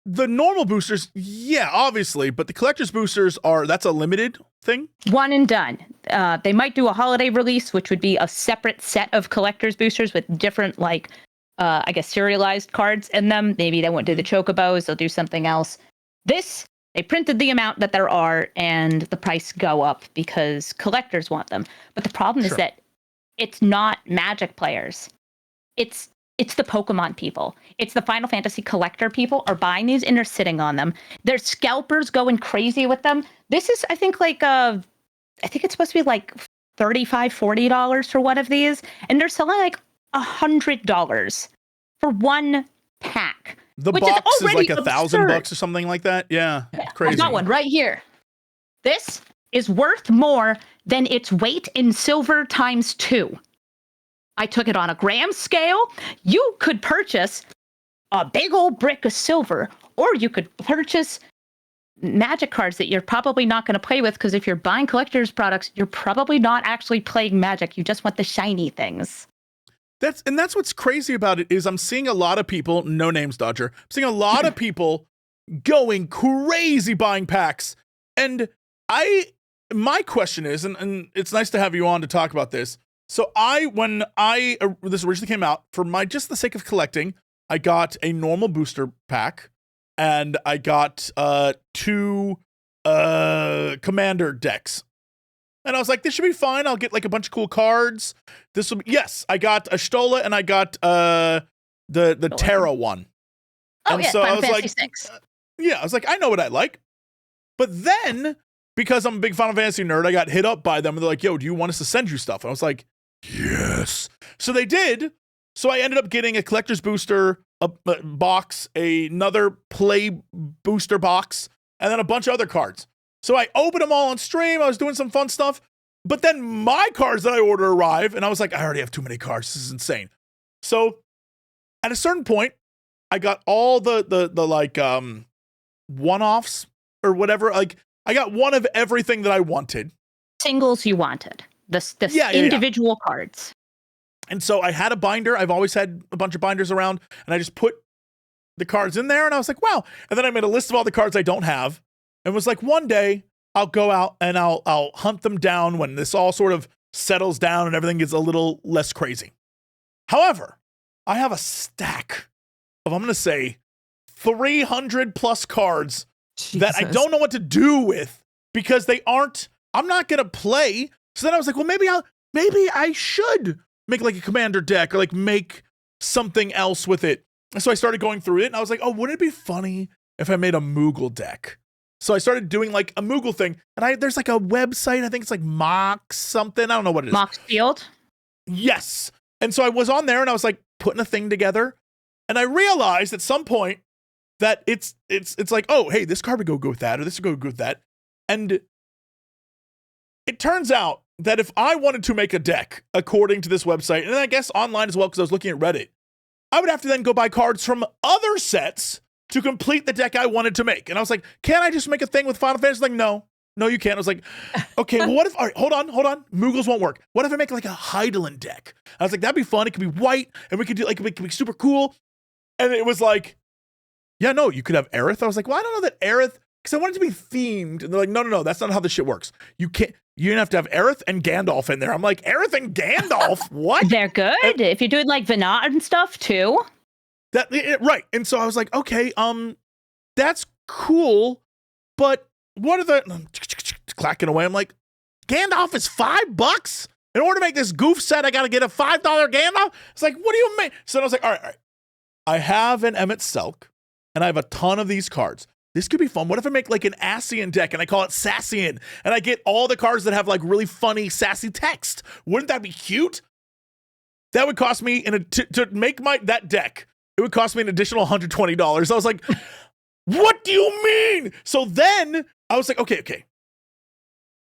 The normal boosters, yeah, obviously, but the collector's boosters that's a limited thing. One and done. They might do a holiday release, which would be a separate set of collector's boosters with different, like, I guess, serialized cards in them. Maybe they won't do the chocobos. They'll do something else. This, they printed the amount that there are, and the price go up because collectors want them. But the problem is that it's not Magic players. It's the Pokemon people. It's the Final Fantasy collector people are buying these and they're sitting on them. There's scalpers going crazy with them. This is, I think, like, I think it's supposed to be like $35, $40 for one of these. And they're selling like $100 for one pack. The box is like $1,000 or something like that. Yeah, crazy. I got one right here. This is worth more than its weight in silver times 2. I took it on a gram scale. You could purchase a big old brick of silver, or you could purchase Magic cards that you're probably not going to play with, because if you're buying collector's products, you're probably not actually playing Magic. You just want the shiny things. That's what's crazy about it is I'm seeing a lot of people, no names, Dodger. I'm seeing a lot of people going crazy buying packs. And my question is, and it's nice to have you on to talk about this. So when this originally came out, for just the sake of collecting, I got a normal booster pack and I got 2 commander decks. And I was like, this should be fine. I'll get like a bunch of cool cards. Yes, I got a Stola and I got the Terra one. Oh, and yeah, so Final I was Fantasy like, 6. I was like, I know what I like. But then, because I'm a big Final Fantasy nerd, I got hit up by them and they're like, yo, do you want us to send you stuff? And I was like, yes. So they did. So I ended up getting a collector's booster a box, another play booster box, and then a bunch of other cards. So I opened them all on stream. I was doing some fun stuff. But then my cards that I order arrive, and I was like, I already have too many cards. This is insane. So at a certain point, I got all the like one-offs or whatever. Like I got one of everything that I wanted. Singles you wanted. The individual cards. And so I had a binder. I've always had a bunch of binders around, and I just put the cards in there, and I was like, wow. And then I made a list of all the cards I don't have, and was like, one day I'll go out and I'll hunt them down when this all sort of settles down and everything gets a little less crazy. However, I have a stack of, I'm going to say, 300 plus cards that I don't know what to do with because I'm not going to play. So then I was like, well, maybe I should make like a commander deck or like make something else with it. And so I started going through it and I was like, oh, wouldn't it be funny if I made a Moogle deck? So I started doing like a Moogle thing, and there's like a website, I think it's like Mox something. I don't know what it is. Mox Field? Yes. And so I was on there and I was like putting a thing together, and I realized at some point that it's like, oh, hey, this card would go good with that, or this would go good with that. And it turns out that if I wanted to make a deck according to this website, and I guess online as well, because I was looking at Reddit, I would have to then go buy cards from other sets to complete the deck I wanted to make. And I was like, can't I just make a thing with Final Fantasy? Like, no, you can't. I was like, okay, well, what if, all right, hold on. Moogles won't work. What if I make like a Heidelin deck? I was like, that'd be fun. It could be white, and we could do like, it could be super cool. And it was like, yeah, no, you could have Aerith. I was like, well, I don't know that Aerith, because I wanted it to be themed. And they're like, no, that's not how this shit works. You're gonna have to have Aerith and Gandalf in there. I'm like, Aerith and Gandalf? What? They're good. If you're doing like Venat and stuff too. Right. And so I was like, okay, that's cool, but what are the clacking away? I'm like, Gandalf is $5 in order to make this goof set. I got to get a $5 Gandalf. It's like, what do you mean? So I was like, all right. I have an Emmett Selk, and I have a ton of these cards. This could be fun. What if I make like an Asian deck and I call it Sassian, and I get all the cards that have like really funny, sassy text? Wouldn't that be cute? That would cost me to make that deck. It would cost me an additional $120. I was like, what do you mean? So then I was like, okay.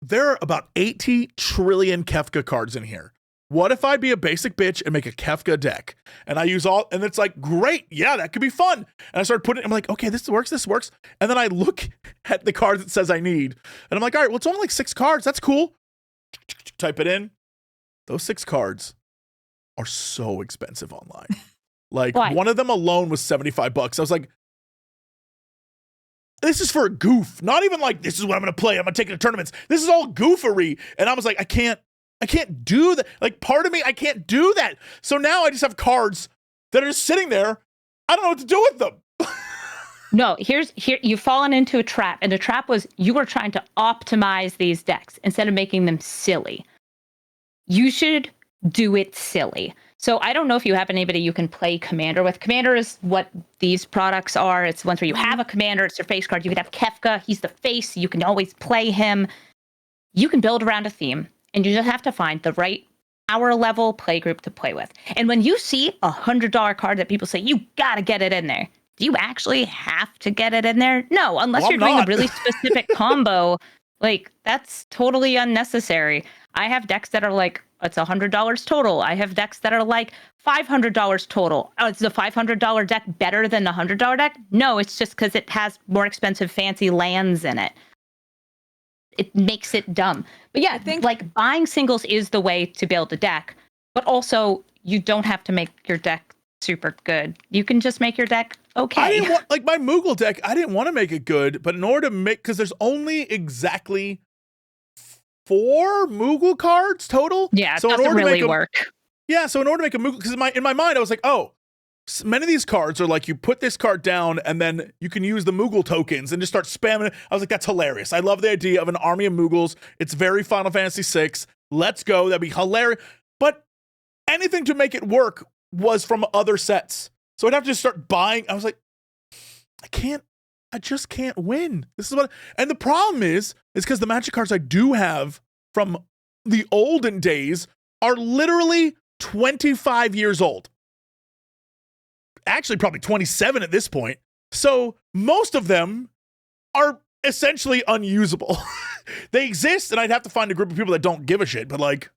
There are about 80 trillion Kefka cards in here. What if I be a basic bitch and make a Kefka deck? And I use and it's like, great. Yeah, that could be fun. And I started putting I'm like, okay, this works. And then I look at the cards it says I need. And I'm like, all right, well, it's only like 6 cards. That's cool. Type it in. Those 6 cards are so expensive online. Like, one of them alone was $75. I was like, this is for a goof. Not even like, this is what I'm going to play. I'm going to take it to tournaments. This is all goofery. And I was like, I can't do that. Like, part of me, I can't do that. So now I just have cards that are just sitting there. I don't know what to do with them. No, here you've fallen into a trap. And the trap was you were trying to optimize these decks instead of making them silly. You should do it silly. So I don't know if you have anybody you can play Commander with. Commander is what these products are. It's ones where you have a Commander, it's your face card. You could have Kefka, he's the face. You can always play him. You can build around a theme, and you just have to find the right power level play group to play with. And when you see a $100 card that people say, you gotta get it in there. Do you actually have to get it in there? No, unless you're doing a really specific combo. Like, that's totally unnecessary. I have decks that are like, it's $100 total. I have decks that are like $500 total. Oh, is the $500 deck better than the $100 deck? No, it's just because it has more expensive fancy lands in it. It makes it dumb. But yeah, I think like buying singles is the way to build a deck. But also, you don't have to make your deck super good. You can just make your deck okay. I didn't want, like my Moogle deck, I didn't want to make it good, but in order to make, because there's only exactly 4 Moogle cards total. Yeah, so it doesn't really work. Yeah, so in order to make a Moogle, because in my mind I was like, oh, many of these cards are like you put this card down and then you can use the Moogle tokens and just start spamming it. I was like, that's hilarious. I love the idea of an army of Moogles. It's very Final Fantasy VI. Let's go. That'd be hilarious. But anything to make it work was from other sets. So I'd have to just start buying. I was like, I just can't win. This is what, and the problem is because the Magic cards I do have from the olden days are literally 25 years old. Actually, probably 27 at this point. So most of them are essentially unusable. They exist, and I'd have to find a group of people that don't give a shit, but like,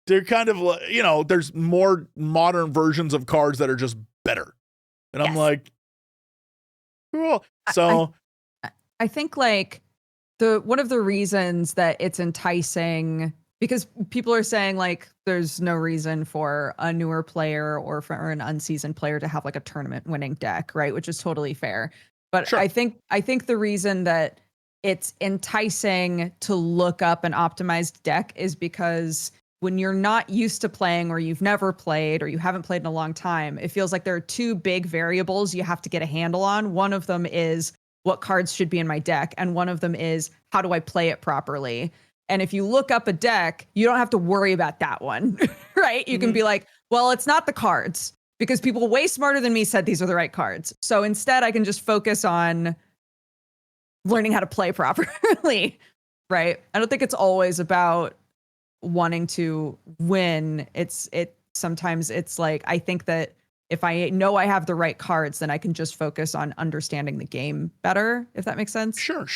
they're kind of, you know, there's more modern versions of cards that are just better. And I'm like, cool. So I think like one of the reasons that it's enticing, because people are saying like there's no reason for a newer player or for an unseasoned player to have like a tournament winning deck, right? Which is totally fair. But sure. I think the reason that it's enticing to look up an optimized deck is because when you're not used to playing or you've never played or you haven't played in a long time, it feels like there are 2 big variables you have to get a handle on. One of them is what cards should be in my deck, and one of them is how do I play it properly? And if you look up a deck, you don't have to worry about that one, right? You can be like, well, it's not the cards because people way smarter than me said these are the right cards. So instead, I can just focus on learning how to play properly, right? I don't think it's always about wanting to win. Sometimes it's like, I think that if I know I have the right cards, then I can just focus on understanding the game better, if that makes sense. Sure.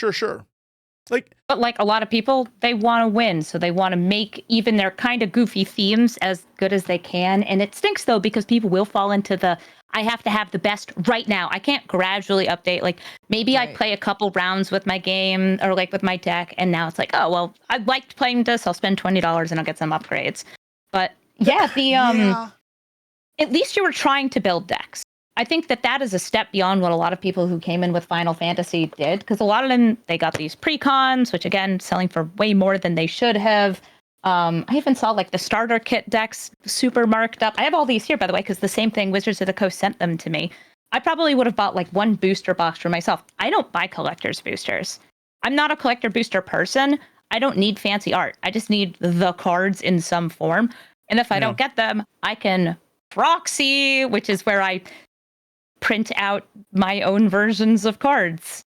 But like a lot of people, they want to win. So they want to make even their kind of goofy themes as good as they can. And it stinks though, because people will fall into I have to have the best right now. I can't gradually update. Like maybe I play a couple rounds with my game or like with my deck. And now it's like, oh, well, I liked playing this. I'll spend $20 and I'll get some upgrades. But yeah, at least you were trying to build decks. I think that is a step beyond what a lot of people who came in with Final Fantasy did. Because a lot of them, they got these precons, which again, selling for way more than they should have. I even saw like the starter kit decks super marked up. I have all these here, by the way, because the same thing, Wizards of the Coast sent them to me. I probably would have bought like 1 booster box for myself. I don't buy collector's boosters. I'm not a collector booster person. I don't need fancy art. I just need the cards in some form. And if I don't get them, I can proxy, which is where I print out my own versions of cards.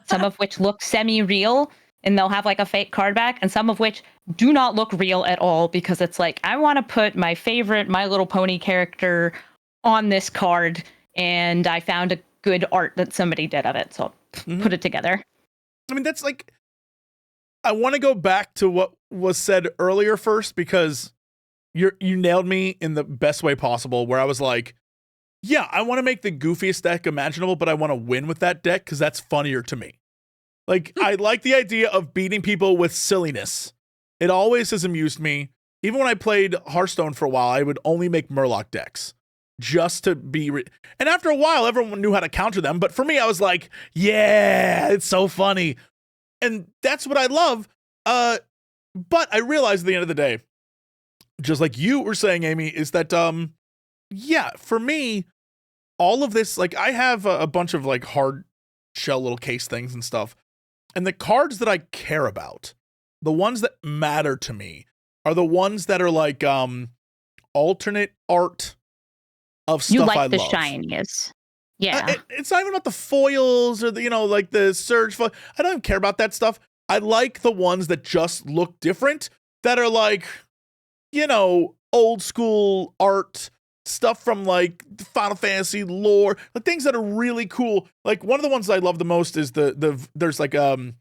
Some of which look semi-real. And they'll have like a fake card back, and some of which do not look real at all because it's like, I want to put my favorite My Little Pony character on this card, and I found a good art that somebody did of it, so I'll put it together. I mean, that's like, I want to go back to what was said earlier first, because you nailed me in the best way possible, where I was like, yeah, I want to make the goofiest deck imaginable, but I want to win with that deck because that's funnier to me. Like, I like the idea of beating people with silliness. It always has amused me. Even when I played Hearthstone for a while, I would only make Murloc decks. just to be and after a while everyone knew how to counter them, but for me I was like, yeah, it's so funny. And that's what I love. But I realized at the end of the day, just like you were saying, Amy, is that yeah, for me, all of this, like I have a bunch of like hard shell little case things and stuff. And the cards that I care about, the ones that matter to me, are the ones that are like alternate art of stuff You like I the love. shiniest. Yeah. It's not even about the foils or the, like the surge foil. I don't even care about that stuff. I like the ones that just look different, that are like, old school art stuff from like Final Fantasy lore, like things that are really cool. Like one of the ones I love the most is there's like a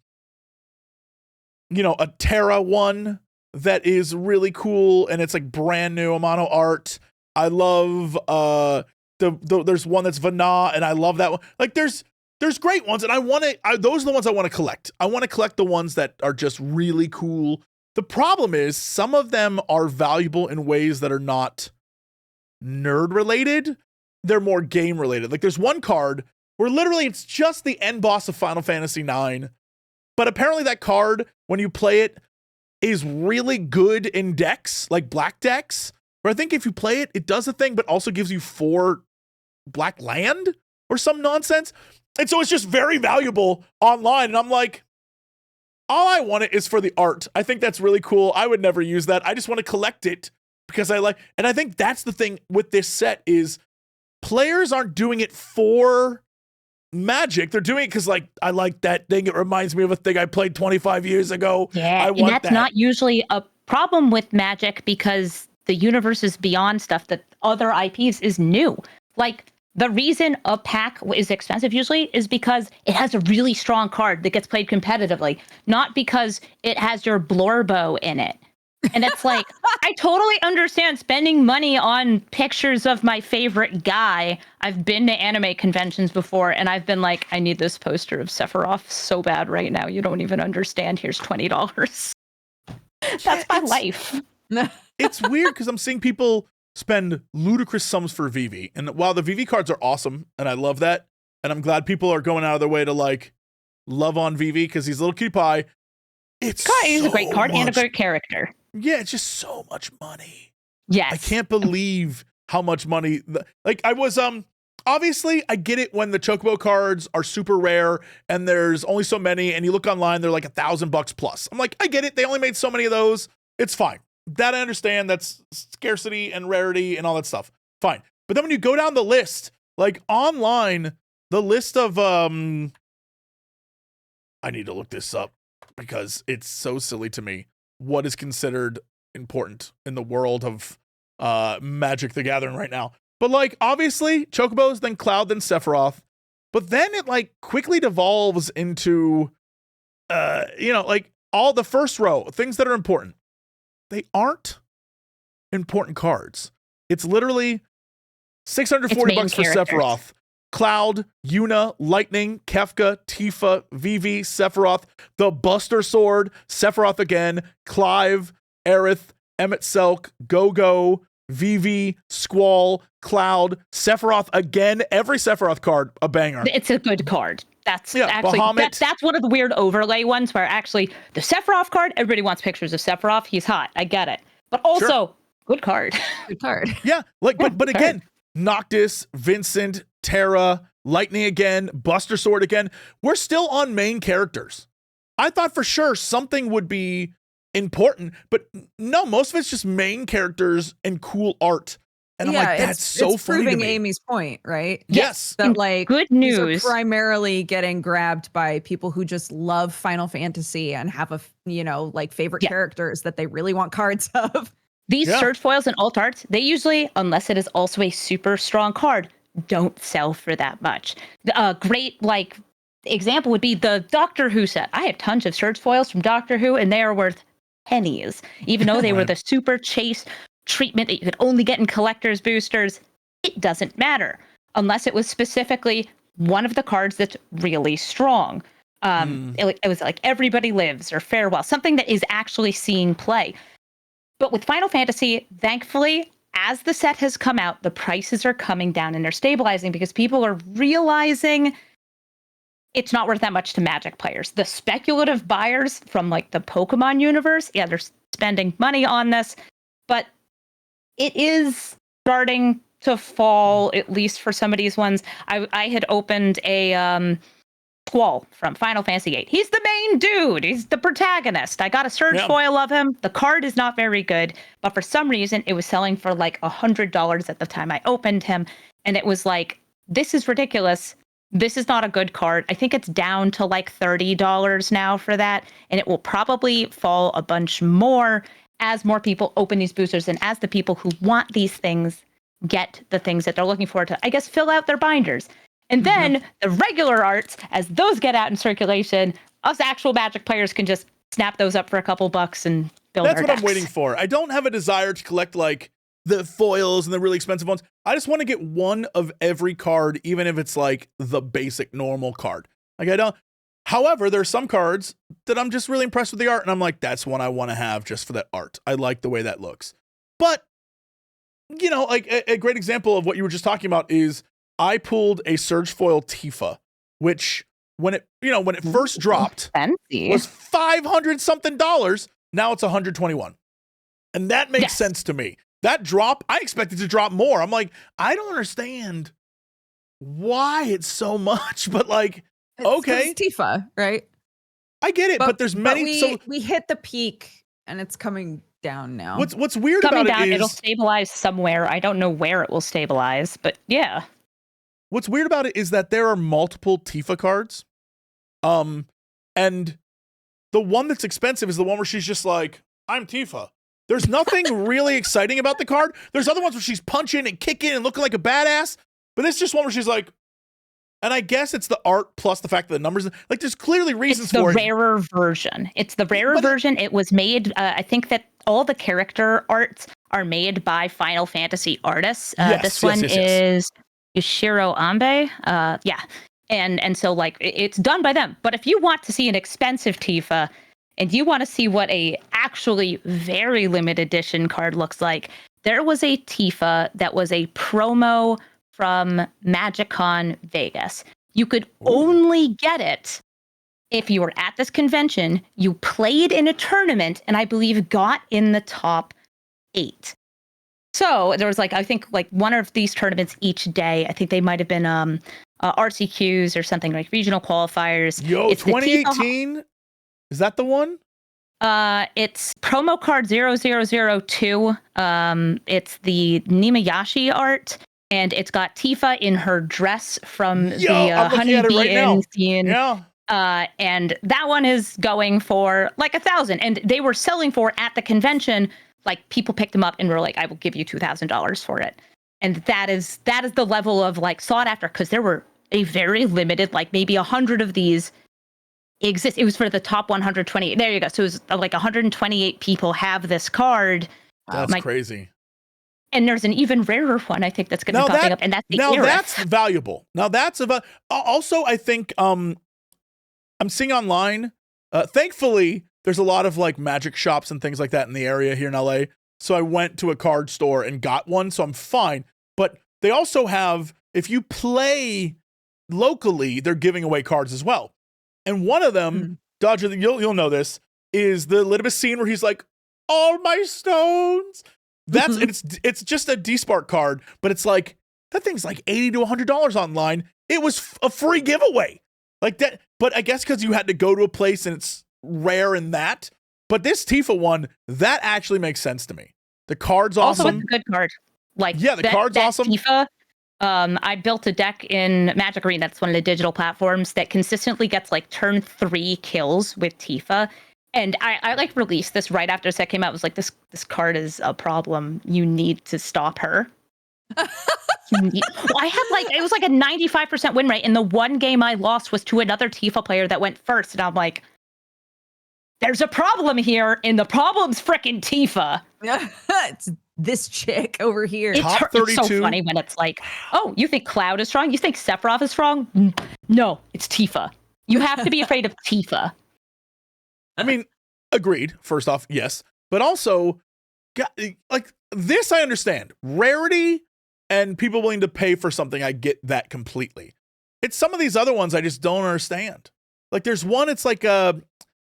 Terra one that is really cool, and it's like brand new mono art. I love there's one that's Vana, and I love that one. Like there's great ones, and those are the ones I want to collect. I want to collect the ones that are just really cool. The problem is some of them are valuable in ways that are not nerd related. They're more game related. Like there's one card where literally it's just the end boss of Final Fantasy IX, but apparently that card, when you play it, is really good in decks, like black decks, where I think if you play it, it does a thing, but also gives you 4 black land or some nonsense. And so it's just very valuable online. And I'm like, all I want it is for the art. I think that's really cool. I would never use that. I just want to collect it because I like, and I think that's the thing with this set is players aren't doing it for Magic. They're doing it because like, I like that thing. It reminds me of a thing I played 25 years ago. Yeah, and that's not usually a problem with Magic because the universe is beyond stuff that other IPs is new. Like the reason a pack is expensive usually is because it has a really strong card that gets played competitively, not because it has your Blorbo in it. And it's like, I totally understand spending money on pictures of my favorite guy. I've been to anime conventions before, and I've been like, I need this poster of Sephiroth so bad right now. You don't even understand. Here's $20. That's my life. It's weird because I'm seeing people spend ludicrous sums for VV. And while the VV cards are awesome, and I love that, and I'm glad people are going out of their way to like love on VV because he's a little cutie pie. He's a great card and a great character. Yeah, it's just so much money. Yes. I can't believe how much money. Like I was, obviously I get it when the Chocobo cards are super rare and there's only so many, and you look online, they're like $1,000 plus. I'm like, I get it. They only made so many of those. It's fine. That I understand. That's scarcity and rarity and all that stuff. Fine. But then when you go down the list, like online, the list of, I need to look this up because it's so silly to me. What is considered important in the world of Magic the Gathering right now. But like, obviously, Chocobos, then Cloud, then Sephiroth. But then it like quickly devolves into, like all the first row, things that are important. They aren't important cards. It's literally $640 for Sephiroth. Cloud, Yuna, Lightning, Kefka, Tifa, Vivi, Sephiroth, the Buster Sword, Sephiroth again, Clive, Aerith, Emmett Selk, Go-Go, Vivi, Squall, Cloud, Sephiroth again. Every Sephiroth card, a banger. It's a good card. That's actually Bahamut. That's one of the weird overlay ones where actually the Sephiroth card, everybody wants pictures of Sephiroth. He's hot. I get it. But also, good card. Good card. Yeah, like, but again, Noctis, Vincent, Terra, Lightning again, Buster Sword again. We're still on main characters. I thought for sure something would be important, but no, most of it's just main characters and cool art. And I'm like, that's so it's funny to proving me. Amy's point, right? Yes. That like good these are news. primarily getting grabbed by people who just love Final Fantasy and have like favorite characters that they really want cards of. These search foils and alt arts, they usually, unless it is also a super strong card, don't sell for that much. A great like example would be the Doctor Who set. I have tons of search foils from Doctor Who, and they are worth pennies, even though they were the super chase treatment that you could only get in collector's boosters. It doesn't matter unless it was specifically one of the cards that's really strong. It was like Everybody Lives or Farewell, something that is actually seeing play. But with Final Fantasy, thankfully, as the set has come out, the prices are coming down and they're stabilizing because people are realizing it's not worth that much to Magic players. The speculative buyers from like the Pokemon universe, yeah, they're spending money on this, but it is starting to fall, at least for some of these ones. I had opened a Squall from Final Fantasy VIII. He's the main dude. He's the protagonist. I got a Surge foil of him. The card is not very good, but for some reason it was selling for like $100 at the time I opened him. And it was like, this is ridiculous. This is not a good card. I think it's down to like $30 now for that. And it will probably fall a bunch more as more people open these boosters and as the people who want these things get the things that they're looking for to, I guess, fill out their binders. And then the regular arts, as those get out in circulation, us actual Magic players can just snap those up for a couple bucks and build our decks. That's what I'm waiting for. I don't have a desire to collect like the foils and the really expensive ones. I just want to get one of every card, even if it's like the basic normal card. Like I don't. However, there are some cards that I'm just really impressed with the art, and I'm like, that's one I want to have just for that art. I like the way that looks. But you know, like a great example of what you were just talking about is I pulled a Surge Foil Tifa, which when it first dropped was $500 something. Now it's $121. And that makes sense to me. That drop, I expected to drop more. I'm like, I don't understand why it's so much, but like, okay. It's Tifa, right? I get it, but there's many. We hit the peak and it's coming down now. What's weird about it is it'll stabilize somewhere. I don't know where it will stabilize, but yeah. What's weird about it is that there are multiple Tifa cards. And the one that's expensive is the one where she's just like, I'm Tifa. There's nothing really exciting about the card. There's other ones where she's punching and kicking and looking like a badass, but it's just one where she's like, and I guess it's the art plus the fact that the numbers, like there's clearly reasons for it. It's the rarer version. It's the rarer version. It was made, I think that all the character arts are made by Final Fantasy artists. This one is Yoshiro Ambe. Yeah. And so like it's done by them. But if you want to see an expensive Tifa and you want to see what a actually very limited edition card looks like, there was a Tifa that was a promo from MagicCon Vegas. You could only get it if you were at this convention, you played in a tournament, and I believe got in the top 8. So there was like, I think like one of these tournaments each day. I think they might have been RCQs or something, like regional qualifiers. Yo, it's 2018? Is that the one? It's promo card 0002. It's the Nimayashi art, and it's got Tifa in her dress from the Honeybee scene. Yeah. And that one is going for like $1,000, and they were selling for at the convention. Like people picked them up and were like, "I will give you $2,000 for it." And that is the level of like sought after, because there were a very limited, like maybe 100 of these exist. It was for the top 128. There you go. So it was like 128 people have this card. That's crazy. And there's an even rarer one, I think, that's going to be popping up, and that's the Aerith. That's valuable. Now that's also, I think, I'm seeing online. Thankfully, there's a lot of like magic shops and things like that in the area here in LA. So I went to a card store and got one, so I'm fine. But they also have, if you play locally, they're giving away cards as well. And one of them, Dodger, you'll know this, is the Litibus scene where he's like, all my stones. That's it's just a D-Spark card, but it's like, that thing's like $80 to $100 online. It was a free giveaway. Like that, but I guess because you had to go to a place and it's rare in that. But this Tifa one, that actually makes sense to me. The card's awesome. Also, it's a good card. Like, yeah, the card's awesome. Tifa, I built a deck in Magic Arena. That's one of the digital platforms that consistently gets like turn 3 kills with Tifa. And I like released this right after the set came out. It was like, this card is a problem. You need to stop her. I had like, it was like a 95% win rate. And the one game I lost was to another Tifa player that went first. And I'm like, there's a problem here, and the problem's frickin' Tifa. It's this chick over here. It's so funny when it's like, oh, you think Cloud is strong? You think Sephiroth is strong? No, it's Tifa. You have to be afraid of Tifa. I mean, agreed. First off, yes. But also, like this, I understand rarity and people willing to pay for something. I get that completely. It's some of these other ones I just don't understand. Like there's one, it's like a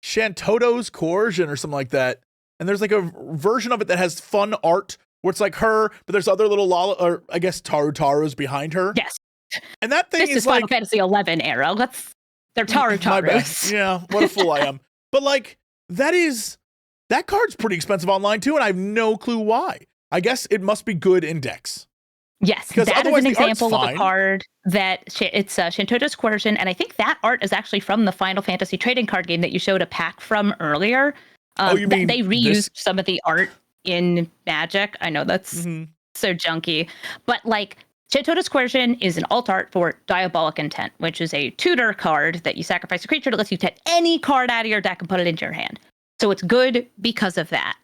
Shantoto's Coercion or something like that. And there's like a version of it that has fun art where it's like her, but there's other little or I guess Taru's behind her. Yes. And that thing This is like Final Fantasy 11 era. They're Tarus. Yeah, what a fool I am. But like that card's pretty expensive online too, and I have no clue why. I guess it must be good in decks. Yes, that is an example of a card that it's Shantoto's Coercion, and I think that art is actually from the Final Fantasy trading card game that you showed a pack from earlier. You mean they reused some of the art in Magic. I know that's so junky, but like Shantoto's Coercion is an alt art for Diabolic Intent, which is a tutor card that you sacrifice a creature that lets you take any card out of your deck and put it into your hand. So it's good because of that.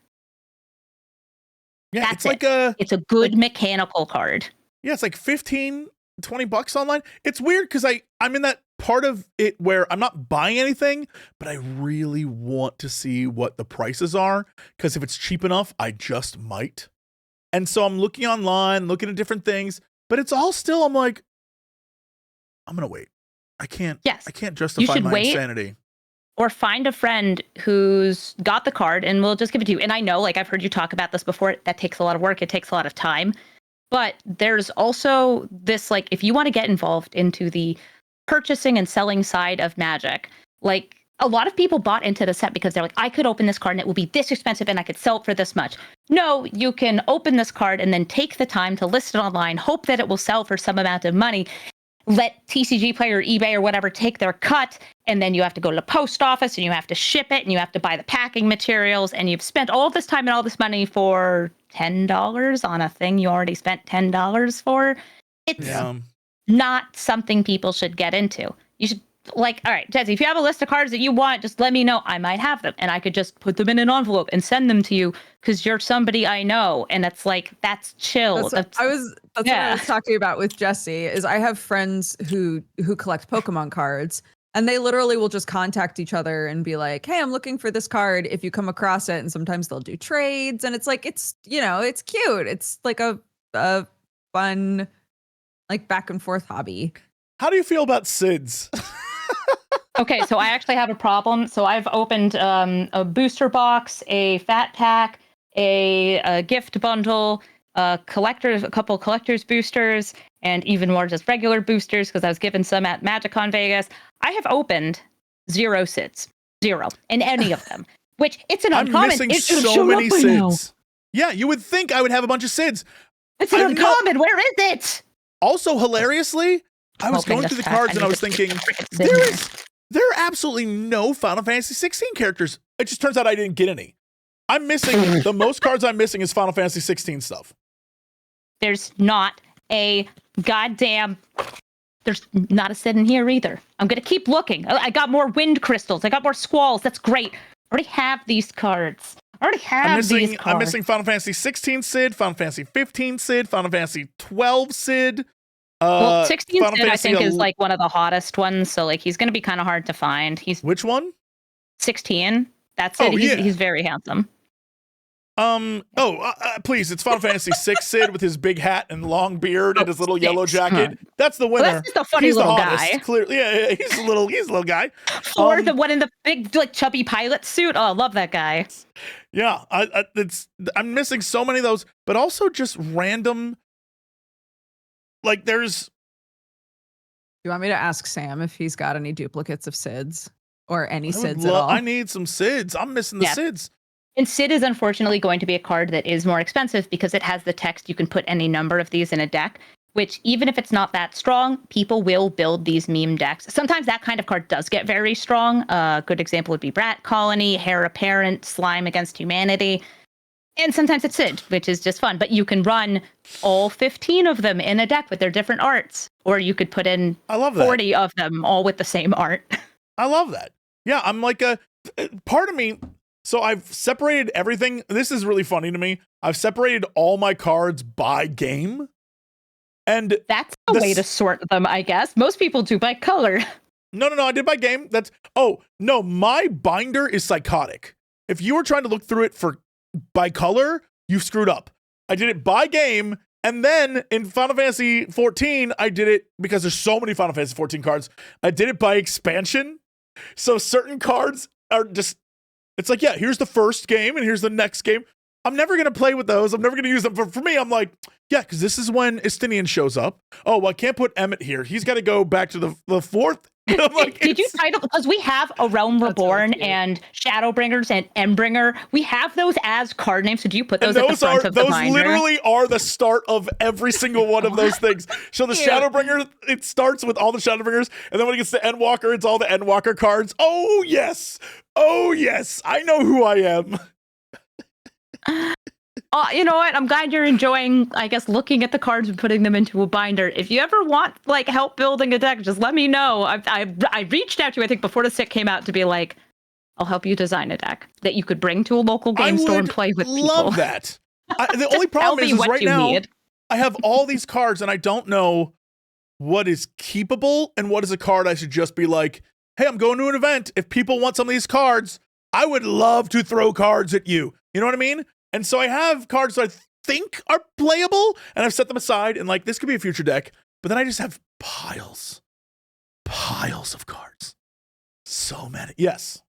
Yeah, it's a good mechanical card. Yeah, it's like $15-20 online. It's weird because I'm in that part of it where I'm not buying anything, but I really want to see what the prices are, because if it's cheap enough, I just might. And so I'm looking online, looking at different things, but it's all still, I'm like, I'm gonna wait. I can't justify my insanity. Or find a friend who's got the card and we'll just give it to you. And I know, like, I've heard you talk about this before. That takes a lot of work. It takes a lot of time. But there's also this, like, if you want to get involved into the purchasing and selling side of Magic, like, a lot of people bought into the set because they're like, I could open this card and it will be this expensive and I could sell it for this much. No, you can open this card and then take the time to list it online, hope that it will sell for some amount of money. Let TCG Player or eBay or whatever take their cut, and then you have to go to the post office and you have to ship it and you have to buy the packing materials, and you've spent all this time and all this money for $10 on a thing you already spent $10 for. It's not something people should get into. You should, like, all right, Jesse, if you have a list of cards that you want, just let me know. I might have them, and I could just put them in an envelope and send them to you because you're somebody I know. And it's like, that's chill. That's what I was talking about with Jesse. Is I have friends who collect Pokemon cards, and they literally will just contact each other and be like, hey, I'm looking for this card if you come across it. And sometimes they'll do trades, and it's like, it's, you know, it's cute. It's like a fun, like, back and forth hobby. How do you feel about SIDS? Okay, so I actually have a problem. So I've opened a booster box, a fat pack, a gift bundle, a couple collector's boosters, and even more just regular boosters because I was given some at MagicCon Vegas. I have opened 0 SIDS, 0 in any of them. Which it's an uncommon. I'm missing so many SIDS. Yeah, you would think I would have a bunch of SIDS. It's an uncommon. Where is it? Also, hilariously, I was going through the cards and I was thinking, there are absolutely no Final Fantasy 16 characters. It just turns out I didn't get any. I'm missing, the most cards I'm missing is Final Fantasy 16 stuff. There's not a goddamn, there's not a SID in here either. I'm going to keep looking. I got more wind crystals. I got more squalls. That's great. I already have these cards. I already have these cards. I'm missing Final Fantasy 16 SID, Final Fantasy 15 SID, Final Fantasy 12 SID. Well, 16 SID, I think, is like one of the hottest ones. So, like, he's going to be kind of hard to find. Which one? 16. That's it. He's very handsome. Please, it's Final Fantasy 6 SID with his big hat and long beard and his little yellow jacket. That's the winner. Well, that's just a funny little guy. Clearly, yeah, he's a little guy. Or the one in the big, like, chubby pilot suit. Oh, I love that guy. Yeah, I'm missing so many of those, but also just random. Like, there's. You want me to ask Sam if he's got any duplicates of SIDS or any SIDS at all? I need some SIDS. I'm missing the SIDS. And SID is unfortunately going to be a card that is more expensive because it has the text. You can put any number of these in a deck, which even if it's not that strong, people will build these meme decks. Sometimes that kind of card does get very strong. A good example would be Brat Colony, Heir Apparent, Slime Against Humanity. And sometimes it's SID, which is just fun. But you can run all 15 of them in a deck with their different arts. Or you could put in 40 of them all with the same art. I love that. Yeah, I'm like part of me. So I've separated everything. This is really funny to me. I've separated all my cards by game. And that's a way to sort them, I guess. Most people do by color. No, I did by game. My binder is psychotic. If you were trying to look through it by color, you've screwed up. I did it by game, and then in Final Fantasy 14, I did it because there's so many Final Fantasy 14 cards. I did it by expansion. So certain cards are just, it's like, yeah, here's the first game and here's the next game. I'm never going to play with those. I'm never going to use them. For me, I'm like, yeah, because this is when Estinian shows up. Oh, well, I can't put Emmett here. He's got to go back to the fourth. I'm like, did you title, because we have A Realm Reborn and Shadowbringers and Endbringer. We have those as card names. So do you put those at the front of the binder? Those literally are the start of every single one of those things. So the Shadowbringer, it starts with all the Shadowbringers, and then when it gets to Endwalker, it's all the Endwalker cards. Oh, yes. Oh, yes. I know who I am. You know what? I'm glad you're enjoying, I guess, looking at the cards and putting them into a binder. If you ever want like help building a deck, just let me know. I reached out to you, I think, before the set came out to be like, I'll help you design a deck that you could bring to a local game store and play with people. I love that. The only problem is right now, I have all these cards and I don't know what is keepable and what is a card I should just be like, hey, I'm going to an event. If people want some of these cards, I would love to throw cards at you. You know what I mean? And so I have cards that I think are playable, and I've set them aside, and like, this could be a future deck, but then I just have piles of cards. So many. Yes.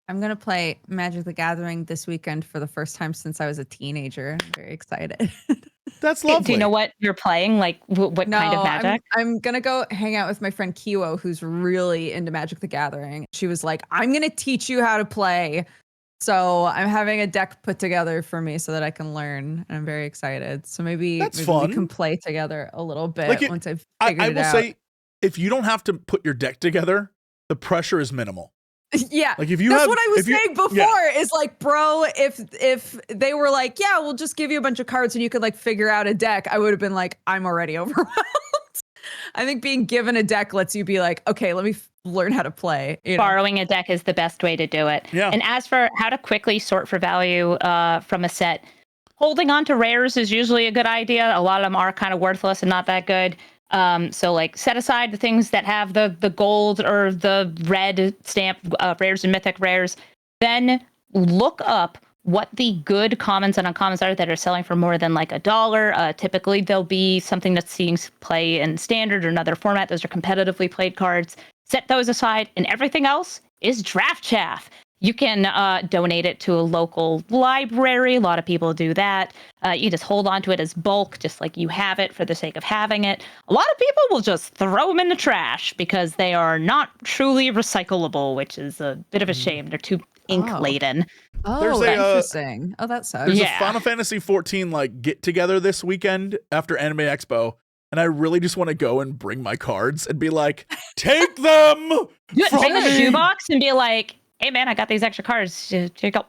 I'm going to play Magic the Gathering this weekend for the first time since I was a teenager. I'm very excited. That's lovely. Do you know what you're playing? Like, what kind of Magic? I'm going to go hang out with my friend Kiwo, who's really into Magic the Gathering. She was like, I'm going to teach you how to play. So I'm having a deck put together for me so that I can learn, and I'm very excited. So maybe we can play together a little bit once I've figured it out. I will say, if you don't have to put your deck together, the pressure is minimal. Yeah, like if you that's have, what I was saying before. Is like, bro, if they were like, yeah, we'll just give you a bunch of cards and you could like figure out a deck, I would have been like, I'm already overwhelmed. I think being given a deck lets you be like, okay, let me learn how to play. Borrowing a deck is the best way to do it. Yeah. And as for how to quickly sort for value from a set, holding on to rares is usually a good idea. A lot of them are kind of worthless and not that good. So like set aside the things that have the gold or the red stamp rares and mythic rares. Then look up what the good commons and uncommons are that are selling for more than like $1. Typically, there'll be something that's seeing play in standard or another format. Those are competitively played cards. Set those aside, and everything else is draft chaff. You can donate it to a local library. A lot of people do that. You just hold on to it as bulk, just like you have it for the sake of having it. A lot of people will just throw them in the trash because they are not truly recyclable, which is a bit of a shame. They're too ink-laden. Oh, interesting. That sucks. There's a Final Fantasy 14 like get together this weekend after Anime Expo, and I really just want to go and bring my cards and be like, take them. Bring the shoebox and be like, hey man, I got these extra cards. Here you go.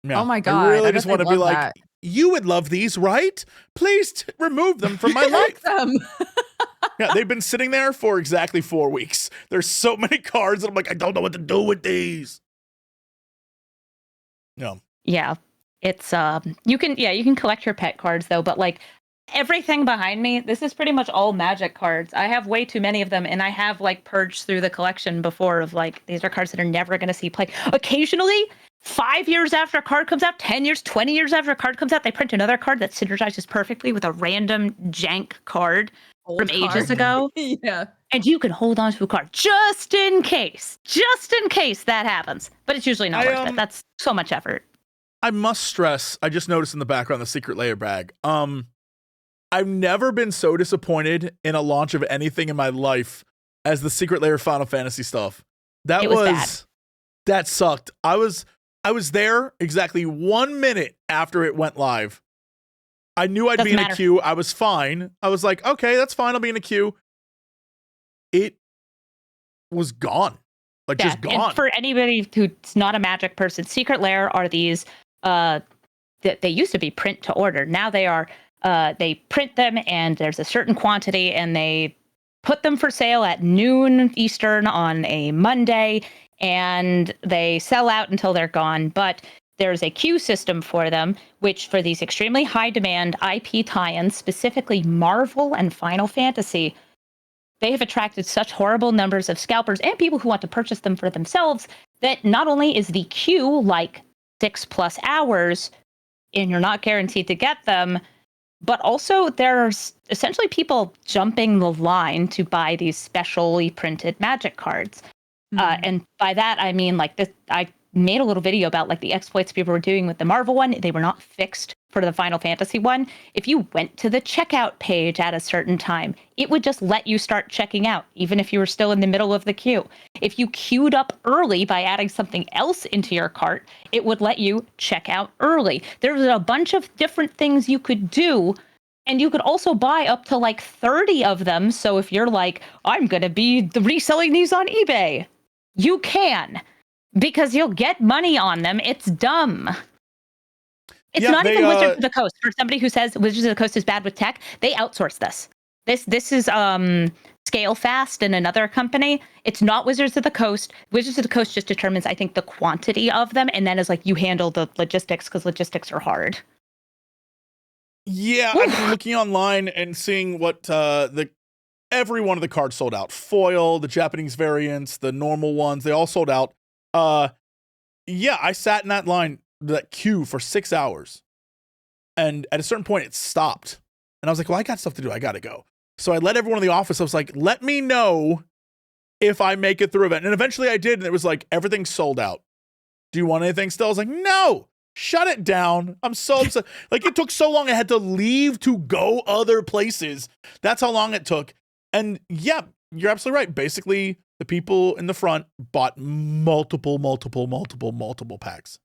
Yeah, oh my god! I really just want to be like, you would love these, right? Please remove them from my life. Them. Yeah, they've been sitting there for exactly 4 weeks. There's so many cards, and I'm like, I don't know what to do with these. No. Yeah, it's you can collect your pet cards though, but like everything behind me, this is pretty much all Magic cards. I have way too many of them, and I have like purged through the collection before of like, these are cards that are never going to see play. Occasionally, 5 years after a card comes out, 10 years, 20 years after a card comes out, they print another card that synergizes perfectly with a random jank card from ages ago. Yeah. And you can hold on to a card just in case that happens. But it's usually not worth it. That's so much effort. I must stress, I just noticed in the background the secret layer bag. I've never been so disappointed in a launch of anything in my life as the secret layer Final Fantasy stuff. That sucked. I was there exactly 1 minute after it went live. I knew I'd be in a queue. I was fine. I was like, okay, that's fine. I'll be in a queue. It was gone. Like, just gone. And for anybody who's not a Magic person, secret layer are these that they used to be print to order. Now they are they print them, and there's a certain quantity, and they put them for sale at noon Eastern on a Monday, and they sell out until they're gone. But there's a queue system for them, which for these extremely high demand IP tie-ins, specifically Marvel and Final Fantasy, they have attracted such horrible numbers of scalpers and people who want to purchase them for themselves that not only is the queue like 6+ hours, and you're not guaranteed to get them. But also, there's essentially people jumping the line to buy these specially printed Magic cards. And by that, I mean, like, this. I made a little video about, like, the exploits people were doing with the Marvel one. They were not fixed for the Final Fantasy one. If you went to the checkout page at a certain time, it would just let you start checking out, even if you were still in the middle of the queue. If you queued up early by adding something else into your cart, it would let you check out early. There was a bunch of different things you could do, and you could also buy up to like 30 of them. So if you're like, I'm going to be reselling these on eBay, you can, because you'll get money on them. It's dumb. It's not even Wizards of the Coast. For somebody who says Wizards of the Coast is bad with tech, they outsource this. This is Scale Fast and another company. It's not Wizards of the Coast. Wizards of the Coast just determines, I think, the quantity of them, and then is like, you handle the logistics, because logistics are hard. Yeah, I've been looking online and seeing what every one of the cards sold out. Foil, the Japanese variants, the normal ones, they all sold out. Yeah, I sat in that queue for 6 hours, and at a certain point it stopped, and I was like, well, I got stuff to do, I gotta go. So I let everyone in the office, I was like, let me know if I make it through event. And eventually I did, and it was like, everything's sold out. Do you want anything still? I was like, no, shut it down. I'm so upset. Like, it took so long, I had to leave to go other places. That's how long it took. And yeah, you're absolutely right. Basically, the people in the front bought multiple packs.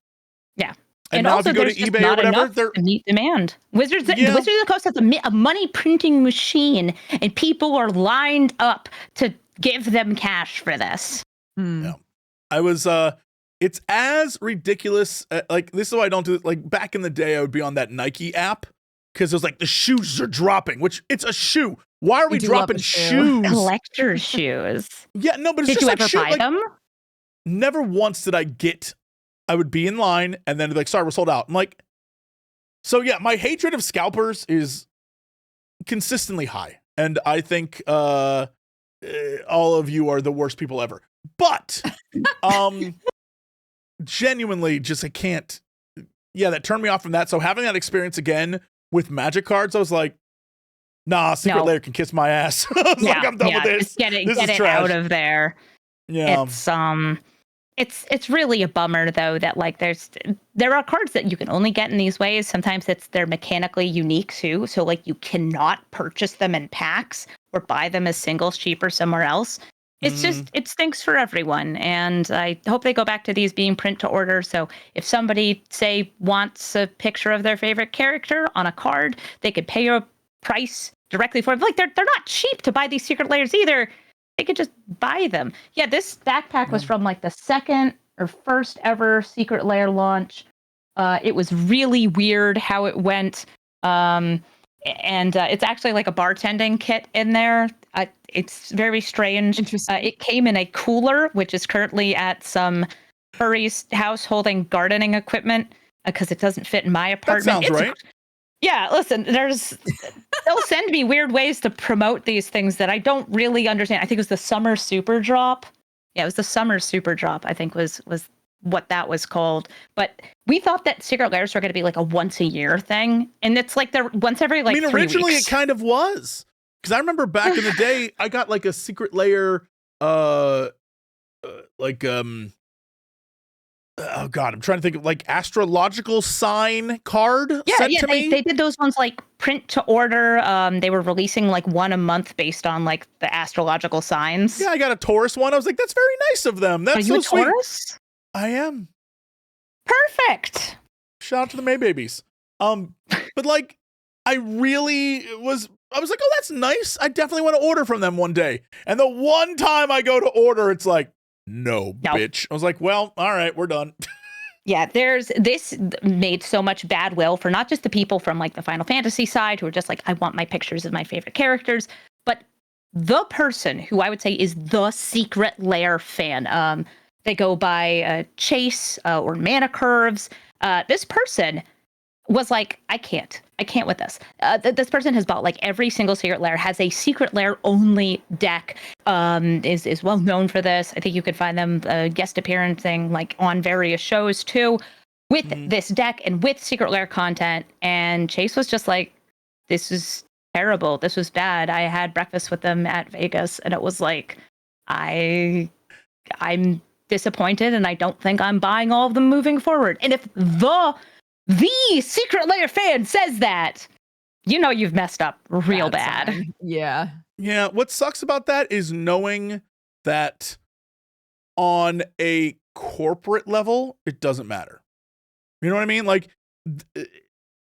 Yeah. And now also, if you go to eBay or whatever, they're to meet demand. Wizards of the Coast has a money printing machine, and people are lined up to give them cash for this. Yeah. I was it's as ridiculous, like, this is why I don't do it. Like, back in the day, I would be on that Nike app, because it was like, the shoes are dropping, which it's a shoe. Why are we dropping shoes? Collector's shoes. Yeah, no, but it's did just you like ever buy them? Never once did I would be in line, and then like, sorry, we're sold out. I'm like, so yeah, my hatred of scalpers is consistently high, and I think all of you are the worst people ever. But genuinely, just I can't. Yeah, that turned me off from that. So having that experience again with Magic cards, I was like, nah, Secret Lair can kiss my ass. I was like, I'm done with this. Just get this it out of there. Yeah. It's really a bummer, though, that like there are cards that you can only get in these ways. Sometimes they're mechanically unique too, so like you cannot purchase them in packs or buy them as singles cheaper somewhere else. It's just, it stinks for everyone, and I hope they go back to these being print to order. So if somebody, say, wants a picture of their favorite character on a card, they could pay a price directly for it. Like, they're not cheap to buy these Secret Lairs either. They could just buy them. Yeah, this backpack was from like the second or first ever Secret Lair launch. It was really weird how it went. And it's actually like a bartending kit in there. It's very strange. Interesting. It came in a cooler, which is currently at some furry's house holding gardening equipment because it doesn't fit in my apartment. That sounds right. Yeah, listen, they'll send me weird ways to promote these things that I don't really understand. I think it was the Summer Super Drop. Yeah, it was the Summer Super Drop, I think was what that was called. But we thought that Secret Lairs were going to be like a once a year thing. And it's like they're once every like 3 weeks. Originally it kind of was. Because I remember back in the day, I got like a Secret Lair, oh God, I'm trying to think of like astrological sign card sent to me. They did those ones like print to order. They were releasing like one a month based on like the astrological signs. Yeah, I got a Taurus one. I was like, that's very nice of them. That's so sweet. Taurus? I am. Perfect. Shout out to the May babies. But like, I was like, oh, that's nice. I definitely want to order from them one day. And the one time I go to order, it's like, no, bitch. I was like, well, all right, we're done. Yeah, this made so much bad will for not just the people from like the Final Fantasy side who are just like, I want my pictures of my favorite characters, but the person who I would say is the Secret Lair fan. They go by Chase or Mana Curves. This person was like, I can't with this. This person has bought like every single Secret Lair, has a Secret Lair only deck, is well known for this. I think you could find them guest appearancing like on various shows too. with this deck and with Secret Lair content. And Chase was just like, this is terrible. This was bad. I had breakfast with them at Vegas, and it was like, I'm disappointed, and I don't think I'm buying all of them moving forward. And if the Secret Lair fan says that, you know you've messed up real bad. Sign. Yeah. Yeah, what sucks about that is knowing that on a corporate level, it doesn't matter. You know what I mean? Like,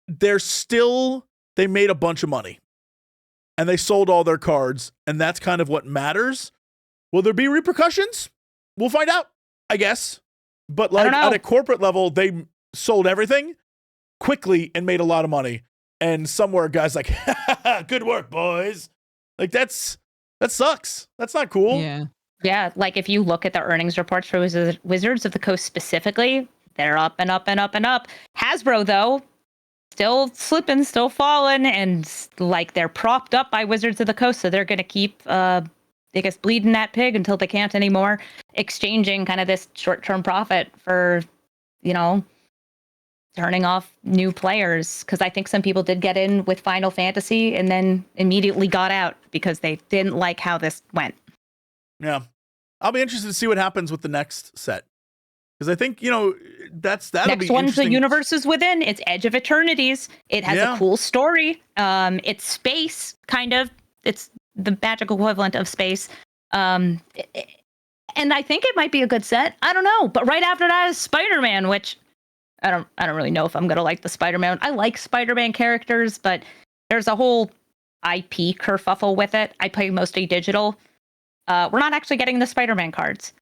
they made a bunch of money and they sold all their cards, and that's kind of what matters. Will there be repercussions? We'll find out, I guess. But like at a corporate level, they sold everything quickly and made a lot of money. And somewhere guys like, good work, boys. Like that sucks. That's not cool. Yeah. Yeah, like if you look at the earnings reports for Wizards of the Coast specifically, they're up and up and up and up. Hasbro, though, still slipping, still falling, and like they're propped up by Wizards of the Coast, so they're going to keep, I guess, bleeding that pig until they can't anymore, exchanging kind of this short-term profit for, you know, turning off new players. Because I think some people did get in with Final Fantasy and then immediately got out because they didn't like how this went. Yeah. I'll be interested to see what happens with the next set. Because I think, you know, that'll next be one's the interesting. Universes Within. It's Edge of Eternities. It has a cool story. It's space, kind of. It's the magical equivalent of space. And I think it might be a good set. I don't know. But right after that is Spider-Man, which I don't really know if I'm gonna like the Spider-Man. I like Spider-Man characters, but there's a whole IP kerfuffle with it. I play mostly digital. We're not actually getting the Spider-Man cards.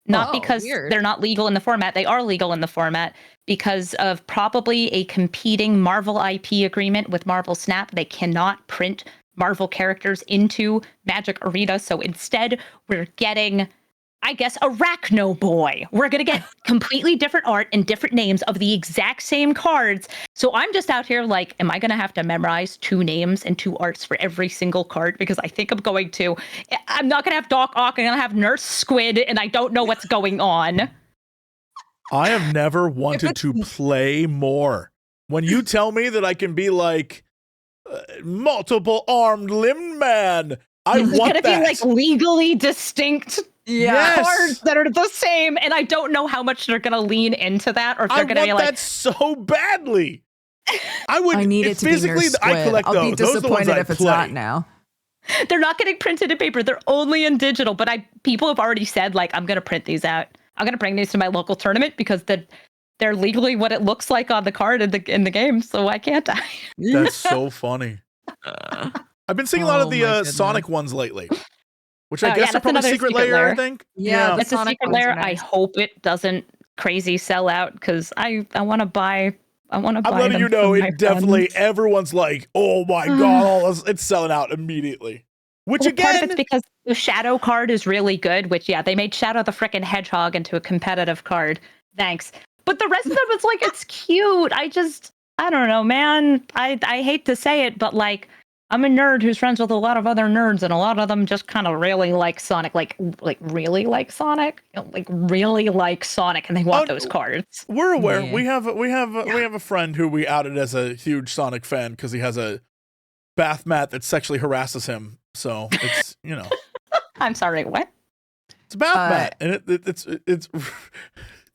Not because they're not legal in the format. They are legal in the format because of probably a competing Marvel IP agreement with Marvel Snap. They cannot print Marvel characters into Magic Arena. So instead, we're getting, I guess, Arachno Boy. We're going to get completely different art and different names of the exact same cards. So I'm just out here like, am I going to have to memorize 2 names and 2 arts for every single card? Because I think I'm going to. I'm not going to have Doc Ock. I'm going to have Nurse Squid, and I don't know what's going on. I have never wanted to play more. When you tell me that I can be like multiple armed limbed man, I want that. It's going to be like legally distinct cards that are the same, and I don't know how much they're going to lean into that, or if they're going to be like, that so badly. I need it to be Nurse Squid. I collect I'll those. be disappointed if it's play. not now. They're not getting printed in paper. They're only in digital. But people have already said, like, I'm going to print these out. I'm going to bring these to my local tournament because they're legally what it looks like on the card in the game. So why can't I? That's so funny. I've been seeing a lot of the Sonic ones lately. Which I guess are probably Secret Lair, I think. Yeah, it's a Secret Lair. Nice. I hope it doesn't crazy sell out because I want to buy. I'm letting you know it definitely. Everyone's like, oh my god, it's selling out immediately. Which again, part of it's because the Shadow card is really good. Which they made Shadow the frickin' Hedgehog into a competitive card. Thanks, but the rest of them, it's like it's cute. I don't know, man. I hate to say it, but like. I'm a nerd who's friends with a lot of other nerds, and a lot of them just kind of really like Sonic, like really like Sonic, like really like Sonic, and they want those cards. We're aware. Yeah. We have a friend who we outed as a huge Sonic fan because he has a bath mat that sexually harasses him. So it's I'm sorry, what? It's a bath mat, and it's. It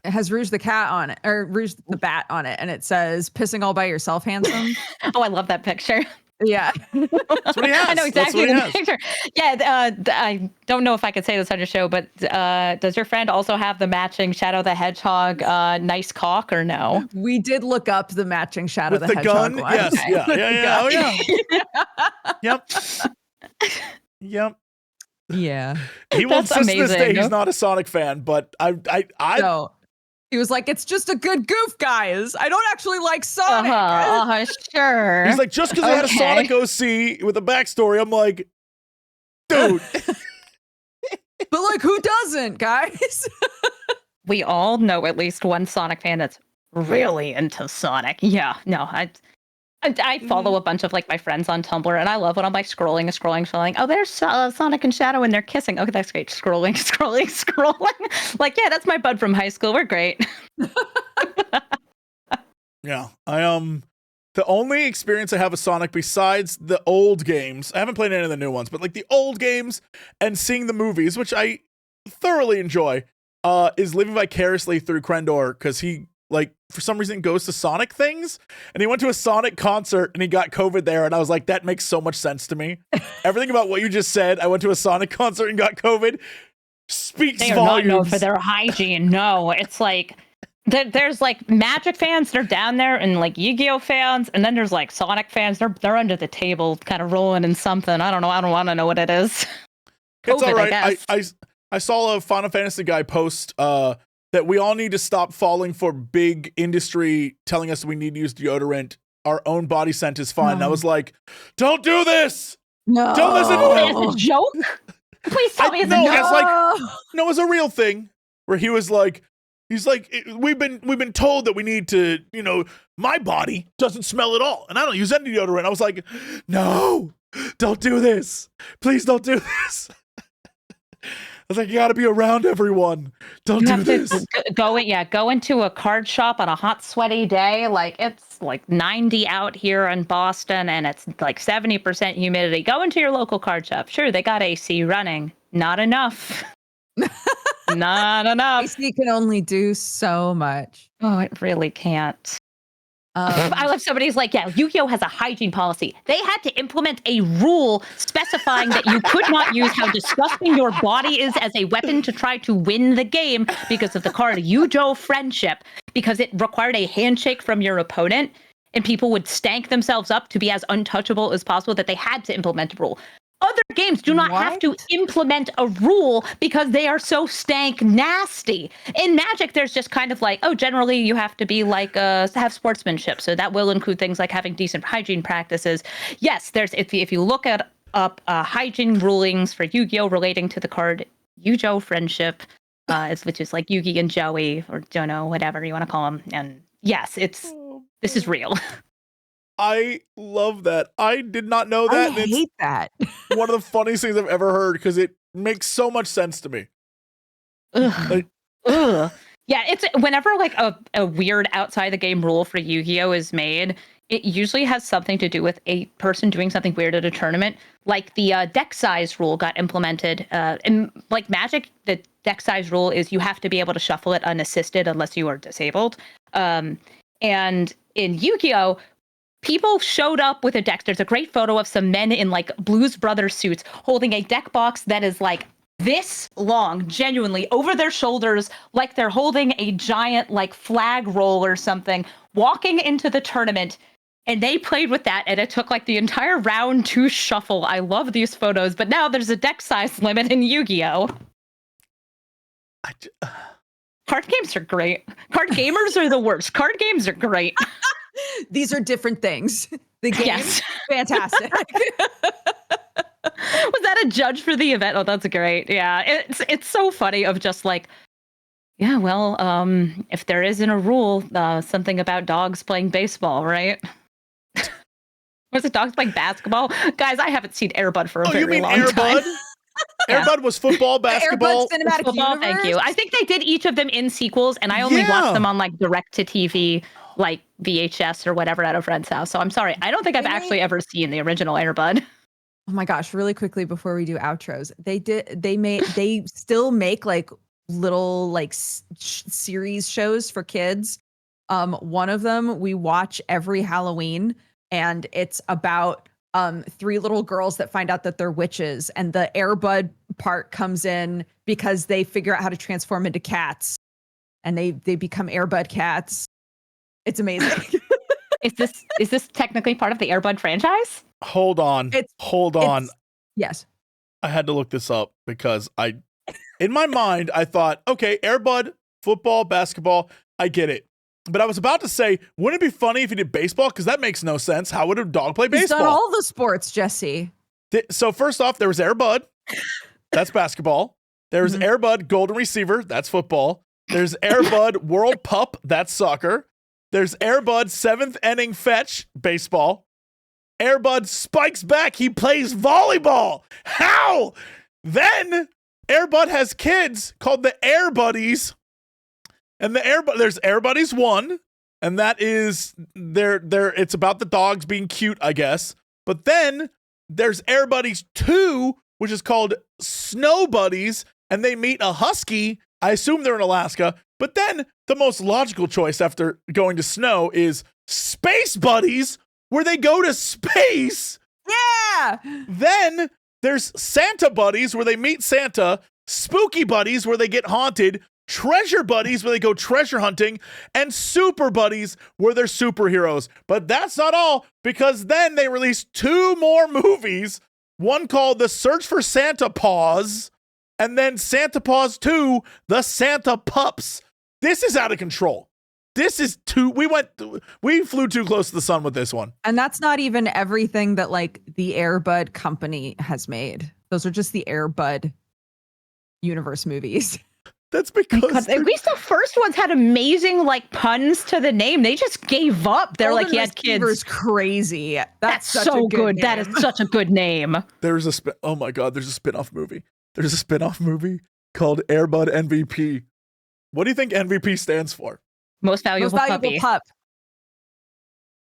has Rouge the cat on it, or Rouge the bat on it, and it says "pissing all by yourself, handsome." Oh, I love that picture. Yeah. That's what he has. I know exactly the picture. Yeah, I don't know if I could say this on your show, but does your friend also have the matching Shadow the Hedgehog nice cock or no? We did look up the matching Shadow with the gun? Hedgehog one. Yes, yeah. Oh yeah. Yep. Yeah. He will insist to this day he's not a Sonic fan, but No. He was like, it's just a good goof, guys. I don't actually like Sonic. Sure. He's like, just because I had a Sonic OC with a backstory, I'm like, dude. But like, who doesn't, guys? We all know at least one Sonic fan that's really into Sonic. Yeah, no, I follow a bunch of like my friends on Tumblr, and I love when I'm like scrolling. Oh, there's Sonic and Shadow, and they're kissing. Okay, that's great. Scrolling. Like, yeah, that's my bud from high school. We're great. Yeah, the only experience I have with Sonic besides the old games, I haven't played any of the new ones, but like the old games and seeing the movies, which I thoroughly enjoy, is living vicariously through Crendor, because he, like, for some reason goes to Sonic things, and he went to a Sonic concert and he got COVID there, and I was like, that makes so much sense to me. Everything about what you just said, I went to a Sonic concert and got COVID, speaks They are volumes. not known for their hygiene. No, it's like there's like Magic fans, they're down there, and like Yu-Gi-Oh fans, and then there's like Sonic fans, they're under the table, kind of rolling in something. I don't know. I don't want to know what it is. It's COVID, all right. I guess. I saw a Final Fantasy guy post that we all need to stop falling for big industry telling us we need to use deodorant. Our own body scent is fine. And I was like, don't do this. No. Don't listen to Is him. it a joke? Please tell me it's a No, joke. it's like, no, it's a real thing where he was like, he's like, we've been told that we need to, my body doesn't smell at all, and I don't use any deodorant. I was like, no, don't do this. Please don't do this. I was like, you got to be around everyone. Don't do this. Go into a card shop on a hot, sweaty day. Like, it's like 90 out here in Boston, and it's like 70% humidity. Go into your local card shop. Sure, they got AC running. Not enough. Not enough. AC can only do so much. Oh, it really can't. I love somebody's like, yeah, Yu-Gi-Oh has a hygiene policy. They had to implement a rule specifying that you could not use how disgusting your body is as a weapon to try to win the game because of the card Yu-Gi-Oh Friendship, because it required a handshake from your opponent, and people would stank themselves up to be as untouchable as possible, that they had to implement a rule. Other games do not have to implement a rule because they are so stank nasty. In Magic, there's just kind of like, generally you have to be like, have sportsmanship. So that will include things like having decent hygiene practices. Yes, there's, if you look up hygiene rulings for Yu-Gi-Oh relating to the card Yu-Gi-Oh Friendship, which is like Yugi and Joey, or Jono, whatever you want to call them. And yes, this is real. I love that. I did not know that. I hate that. One of the funniest things I've ever heard, because it makes so much sense to me. Ugh. Ugh. Yeah, it's whenever like a weird outside the game rule for Yu-Gi-Oh is made, it usually has something to do with a person doing something weird at a tournament. Like the deck size rule got implemented. In like Magic, the deck size rule is you have to be able to shuffle it unassisted unless you are disabled. And in Yu-Gi-Oh, people showed up with a deck. There's a great photo of some men in like Blues Brothers suits holding a deck box that is like this long, genuinely over their shoulders, like they're holding a giant like flag roll or something, walking into the tournament. And they played with that, and it took like the entire round to shuffle. I love these photos, but now there's a deck size limit in Yu-Gi-Oh. Card games are great. Card gamers are the worst. Card games are great. These are different things. The game, Yes. fantastic. Was that a judge for the event? Oh, that's great. Yeah, it's so funny of just like, yeah, well, if there isn't a rule, something about dogs playing baseball, right? Was it dogs playing basketball? Guys, I haven't seen Air Bud for a very long Air time. Bud? Air Bud was football, basketball. Air Bud Cinematic Football, Universe? thank you. I think they did each of them in sequels, and I only watched them on like direct-to-TV, like VHS or whatever at a friend's house. So I'm sorry, I don't think I've actually ever seen the original Air Bud. Oh my gosh, really quickly before we do outros, they still make like little like series shows for kids. One of them we watch every Halloween, and it's about 3 little girls that find out that they're witches, and the Air Bud part comes in because they figure out how to transform into cats, and they become Air Bud cats. It's amazing. Is this technically part of the Air Bud franchise? Hold on. Yes. I had to look this up because in my mind, I thought, okay, Air Bud, football, basketball, I get it. But I was about to say, wouldn't it be funny if he did baseball? Because that makes no sense. How would a dog play baseball? He's done all the sports, Jesse. So first off, there was Air Bud. That's basketball. There's Air Bud Golden Receiver. That's football. There's Air Bud World Pup. That's soccer. There's Air Bud 7th Inning Fetch. Baseball. Air Bud Spikes Back. He plays volleyball. How? Then Air Bud has kids called the Air Buddies. And there's Air Buddies 1, and that is it's about the dogs being cute, I guess. But then there's Air Buddies 2, which is called Snow Buddies, and they meet a husky. I assume they're in Alaska. But then the most logical choice after going to snow is Space Buddies, where they go to space. Yeah. Then there's Santa Buddies, where they meet Santa, Spooky Buddies, where they get haunted, Treasure Buddies, where they go treasure hunting, and Super Buddies, where they're superheroes. But that's not all, because then they released 2 more movies, one called The Search for Santa Paws, and then Santa Paws 2, The Santa Pups. This is out of control. This is we flew too close to the sun with this one. And that's not even everything that like the Air Bud company has made. Those are just the Air Bud universe movies. That's because at least the first ones had amazing like puns to the name. They just gave up. They're Golden like, he had kids. Receiver's crazy. That's such so a good. That is such a good name. There's a oh my god, there's a spin-off movie. There's a spin-off movie called Air Bud MVP. What do you think MVP stands for? Most valuable puppy. pup.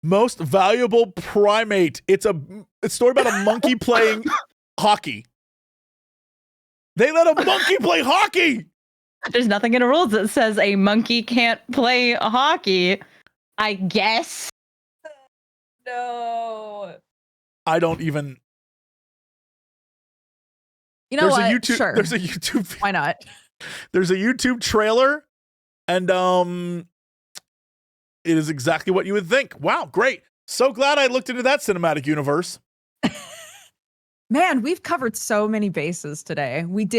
Most valuable primate. It's a story about a monkey playing hockey. They let a monkey play hockey. There's nothing in the rules that says a monkey can't play hockey. I guess. No. I don't even. You know what? Sure. There's a YouTube. Why not? There's a YouTube trailer, and it is exactly what you would think. Wow, great! So glad I looked into that cinematic universe. Man, we've covered so many bases today. We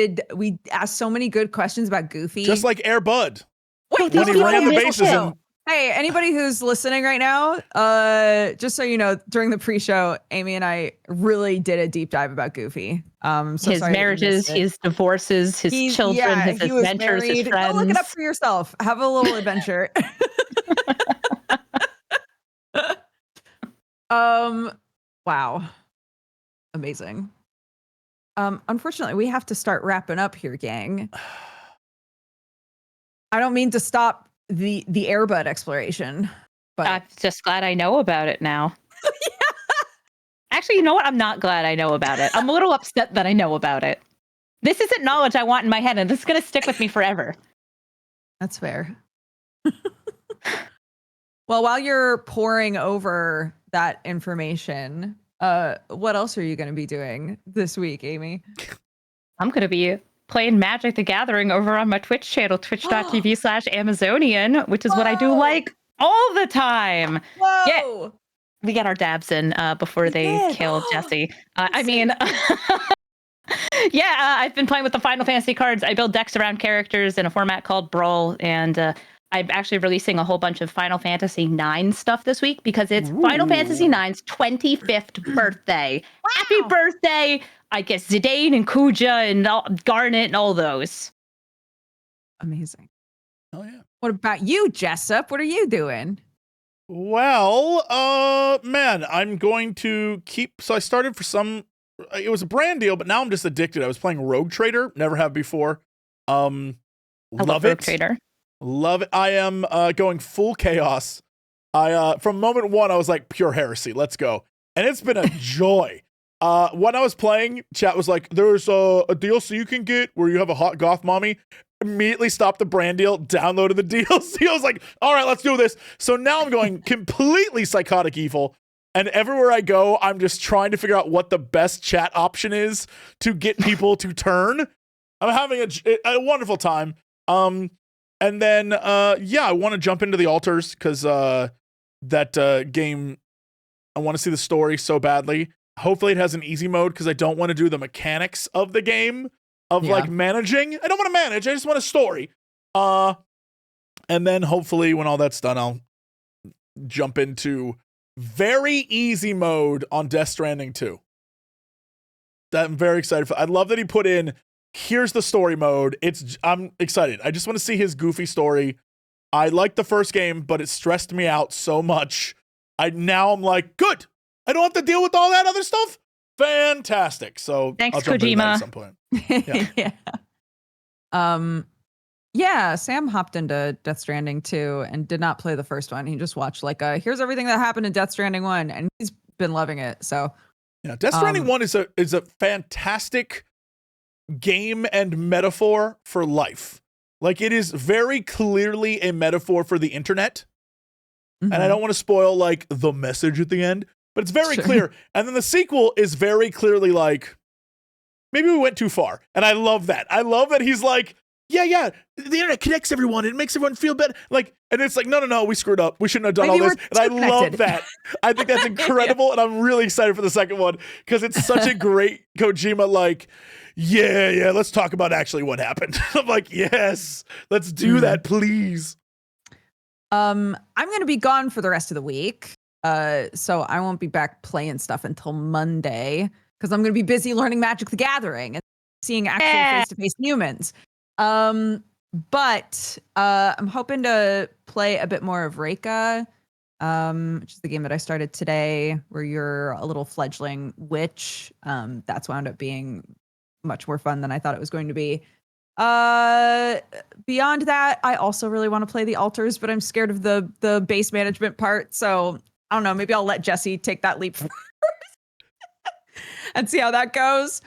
asked so many good questions about Goofy. Just like Air Bud. Wait, when he ran the bases. Hey, anybody who's listening right now, just so you know, during the pre-show, Amy and I really did a deep dive about Goofy. So his marriages, his divorces, his children, his adventures, his friends. Go look it up for yourself. Have a little adventure. Wow. Amazing. Unfortunately, we have to start wrapping up here, gang. I don't mean to stop the Air Bud exploration, but I'm just glad I know about it now. Actually, you know what? I'm not glad I know about it. I'm a little upset that I know about it. This isn't knowledge I want in my head, and this is going to stick with me forever. That's fair. Well, while you're poring over that information, what else are you going to be doing this week, Amy? I'm going to be playing Magic the Gathering over on my Twitch channel, twitch.tv/Amazonian, which is what I do like all the time. Whoa! Yeah, we get our dabs in before they kill Jesse. I mean, I've been playing with the Final Fantasy cards. I build decks around characters in a format called Brawl, and I'm actually releasing a whole bunch of Final Fantasy IX stuff this week because it's Final Fantasy IX's 25th birthday. Wow. Happy birthday! I guess Zidane and Kuja and Garnet and all those. Amazing. Oh yeah. What about you, Jessup? What are you doing? Well, man, I'm going to keep. So I started it was a brand deal, but now I'm just addicted. I was playing Rogue Trader, never have before. I love Rogue Trader. Love it. I am going full chaos. From moment one, I was like, pure heresy. Let's go. And it's been a joy. When I was playing, chat was like, there's a DLC you can get where you have a hot goth mommy. Immediately stopped the brand deal, downloaded the DLC. I was like, all right, let's do this. So now I'm going completely psychotic evil. And everywhere I go, I'm just trying to figure out what the best chat option is to get people to turn. I'm having a wonderful time. And then, I want to jump into the altars because that game, I want to see the story so badly. Hopefully it has an easy mode because I don't want to do the mechanics of the game of like managing. I don't want to manage. I just want a story. And then hopefully when all that's done, I'll jump into very easy mode on Death Stranding 2. That I'm very excited for. I love that he put in, here's the story mode. I'm excited. I just want to see his goofy story. I liked the first game, but it stressed me out so much. Now I'm like, good. I don't have to deal with all that other stuff. Fantastic. So thanks, I'll jump into that Kojima. at some point. Yeah. Yeah, Sam hopped into Death Stranding 2 and did not play the first one. He just watched like here's everything that happened in Death Stranding 1, and he's been loving it. So yeah, Death Stranding 1 is a fantastic game and metaphor for life. Like, it is very clearly a metaphor for the internet. And I don't want to spoil like the message at the end, but it's very clear. And then the sequel is very clearly like, maybe we went too far. And I love that. I love that he's like, yeah, the internet connects everyone. It makes everyone feel better. Like, and it's like, no, we screwed up. We shouldn't have done all this. And I love that. I think that's incredible. And I'm really excited for the second one because it's such a great Kojima, like, yeah, let's talk about actually what happened. I'm like, yes, let's do that, please. I'm going to be gone for the rest of the week. So I won't be back playing stuff until Monday because I'm going to be busy learning Magic the Gathering and seeing actual face-to-face humans. But I'm hoping to play a bit more of Reika, which is the game that I started today, where you're a little fledgling witch. That's wound up being much more fun than I thought it was going to be. Beyond that, I also really want to play the altars, but I'm scared of the base management part. So I don't know, maybe I'll let Jesse take that leap first and see how that goes.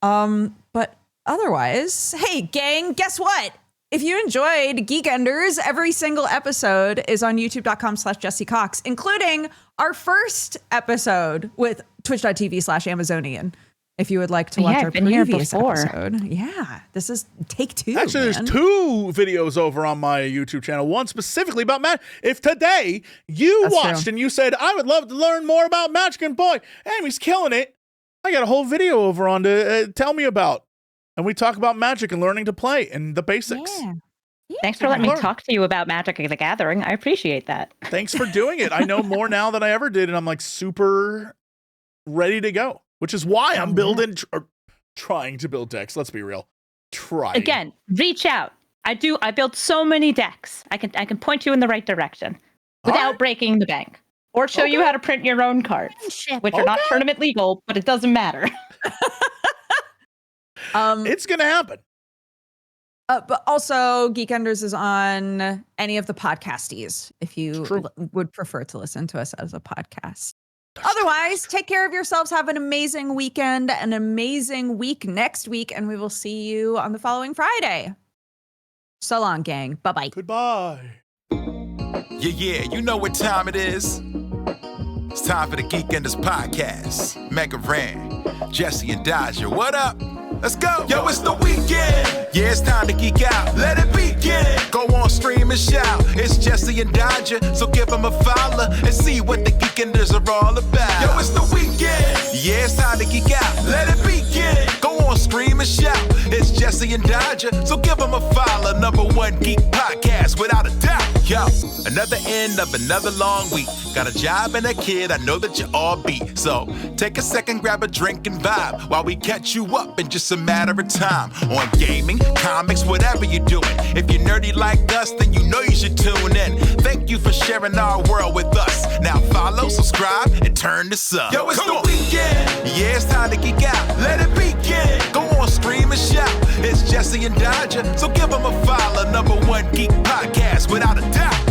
But otherwise, hey gang, guess what? If you enjoyed Geekenders, every single episode is on youtube.com/Jesse Cox, including our first episode with twitch.tv/Amazonian. If you would like to watch our previous episode. Yeah, this is take 2. Actually, there's 2 videos over on my YouTube channel. One specifically about Magic. If today you watched and you said, I would love to learn more about Magic, and boy, Amy's killing it, I got a whole video over on to tell me about. And we talk about Magic and learning to play and the basics. Yeah. Thanks for letting me talk to you about Magic the Gathering. I appreciate that. Thanks for doing it. I know more now than I ever did, and I'm like super ready to go. Which is why I'm building, or trying to build decks. Let's be real. Again, reach out. I build so many decks. I can point you in the right direction without breaking the bank, or show you how to print your own cards, which are not tournament legal, but it doesn't matter. It's gonna happen. But also, Geekenders is on any of the podcasties if you would prefer to listen to us as a podcast. Otherwise, take care of yourselves. Have an amazing weekend, an amazing week next week, and we will see you on the following Friday. So long, gang. Bye-bye. Goodbye. Yeah, you know what time it is. It's time for the Geekenders podcast. MegaRan, Jesse and Dodger, what up? Let's go. Yo, it's the weekend. Yeah, it's time to geek out. Let it begin. Go on, stream and shout. It's Jesse and Dodger, so give them a follow and see what the Geekenders are all about. Yo, it's the weekend. Yeah, it's time to geek out. Let it begin. Go on, stream and shout. It's Jesse and Dodger, so give them a follow. #1 geek podcast, without a doubt. Yo, another end of another long week. Got a job and a kid, I know that you all beat. So take a second, grab a drink and vibe while we catch you up in just a matter of time. On gaming, comics, whatever you're doing. If you're nerdy like us, then you know you should tune in. Thank you for sharing our world with us. Now follow, subscribe, and turn this up. Yo, it's the weekend. Yeah, it's time to geek out. Let it begin. Go on, stream and shout. It's Jesse and Dodger, so give them a follow. #1 geek podcast, without a doubt.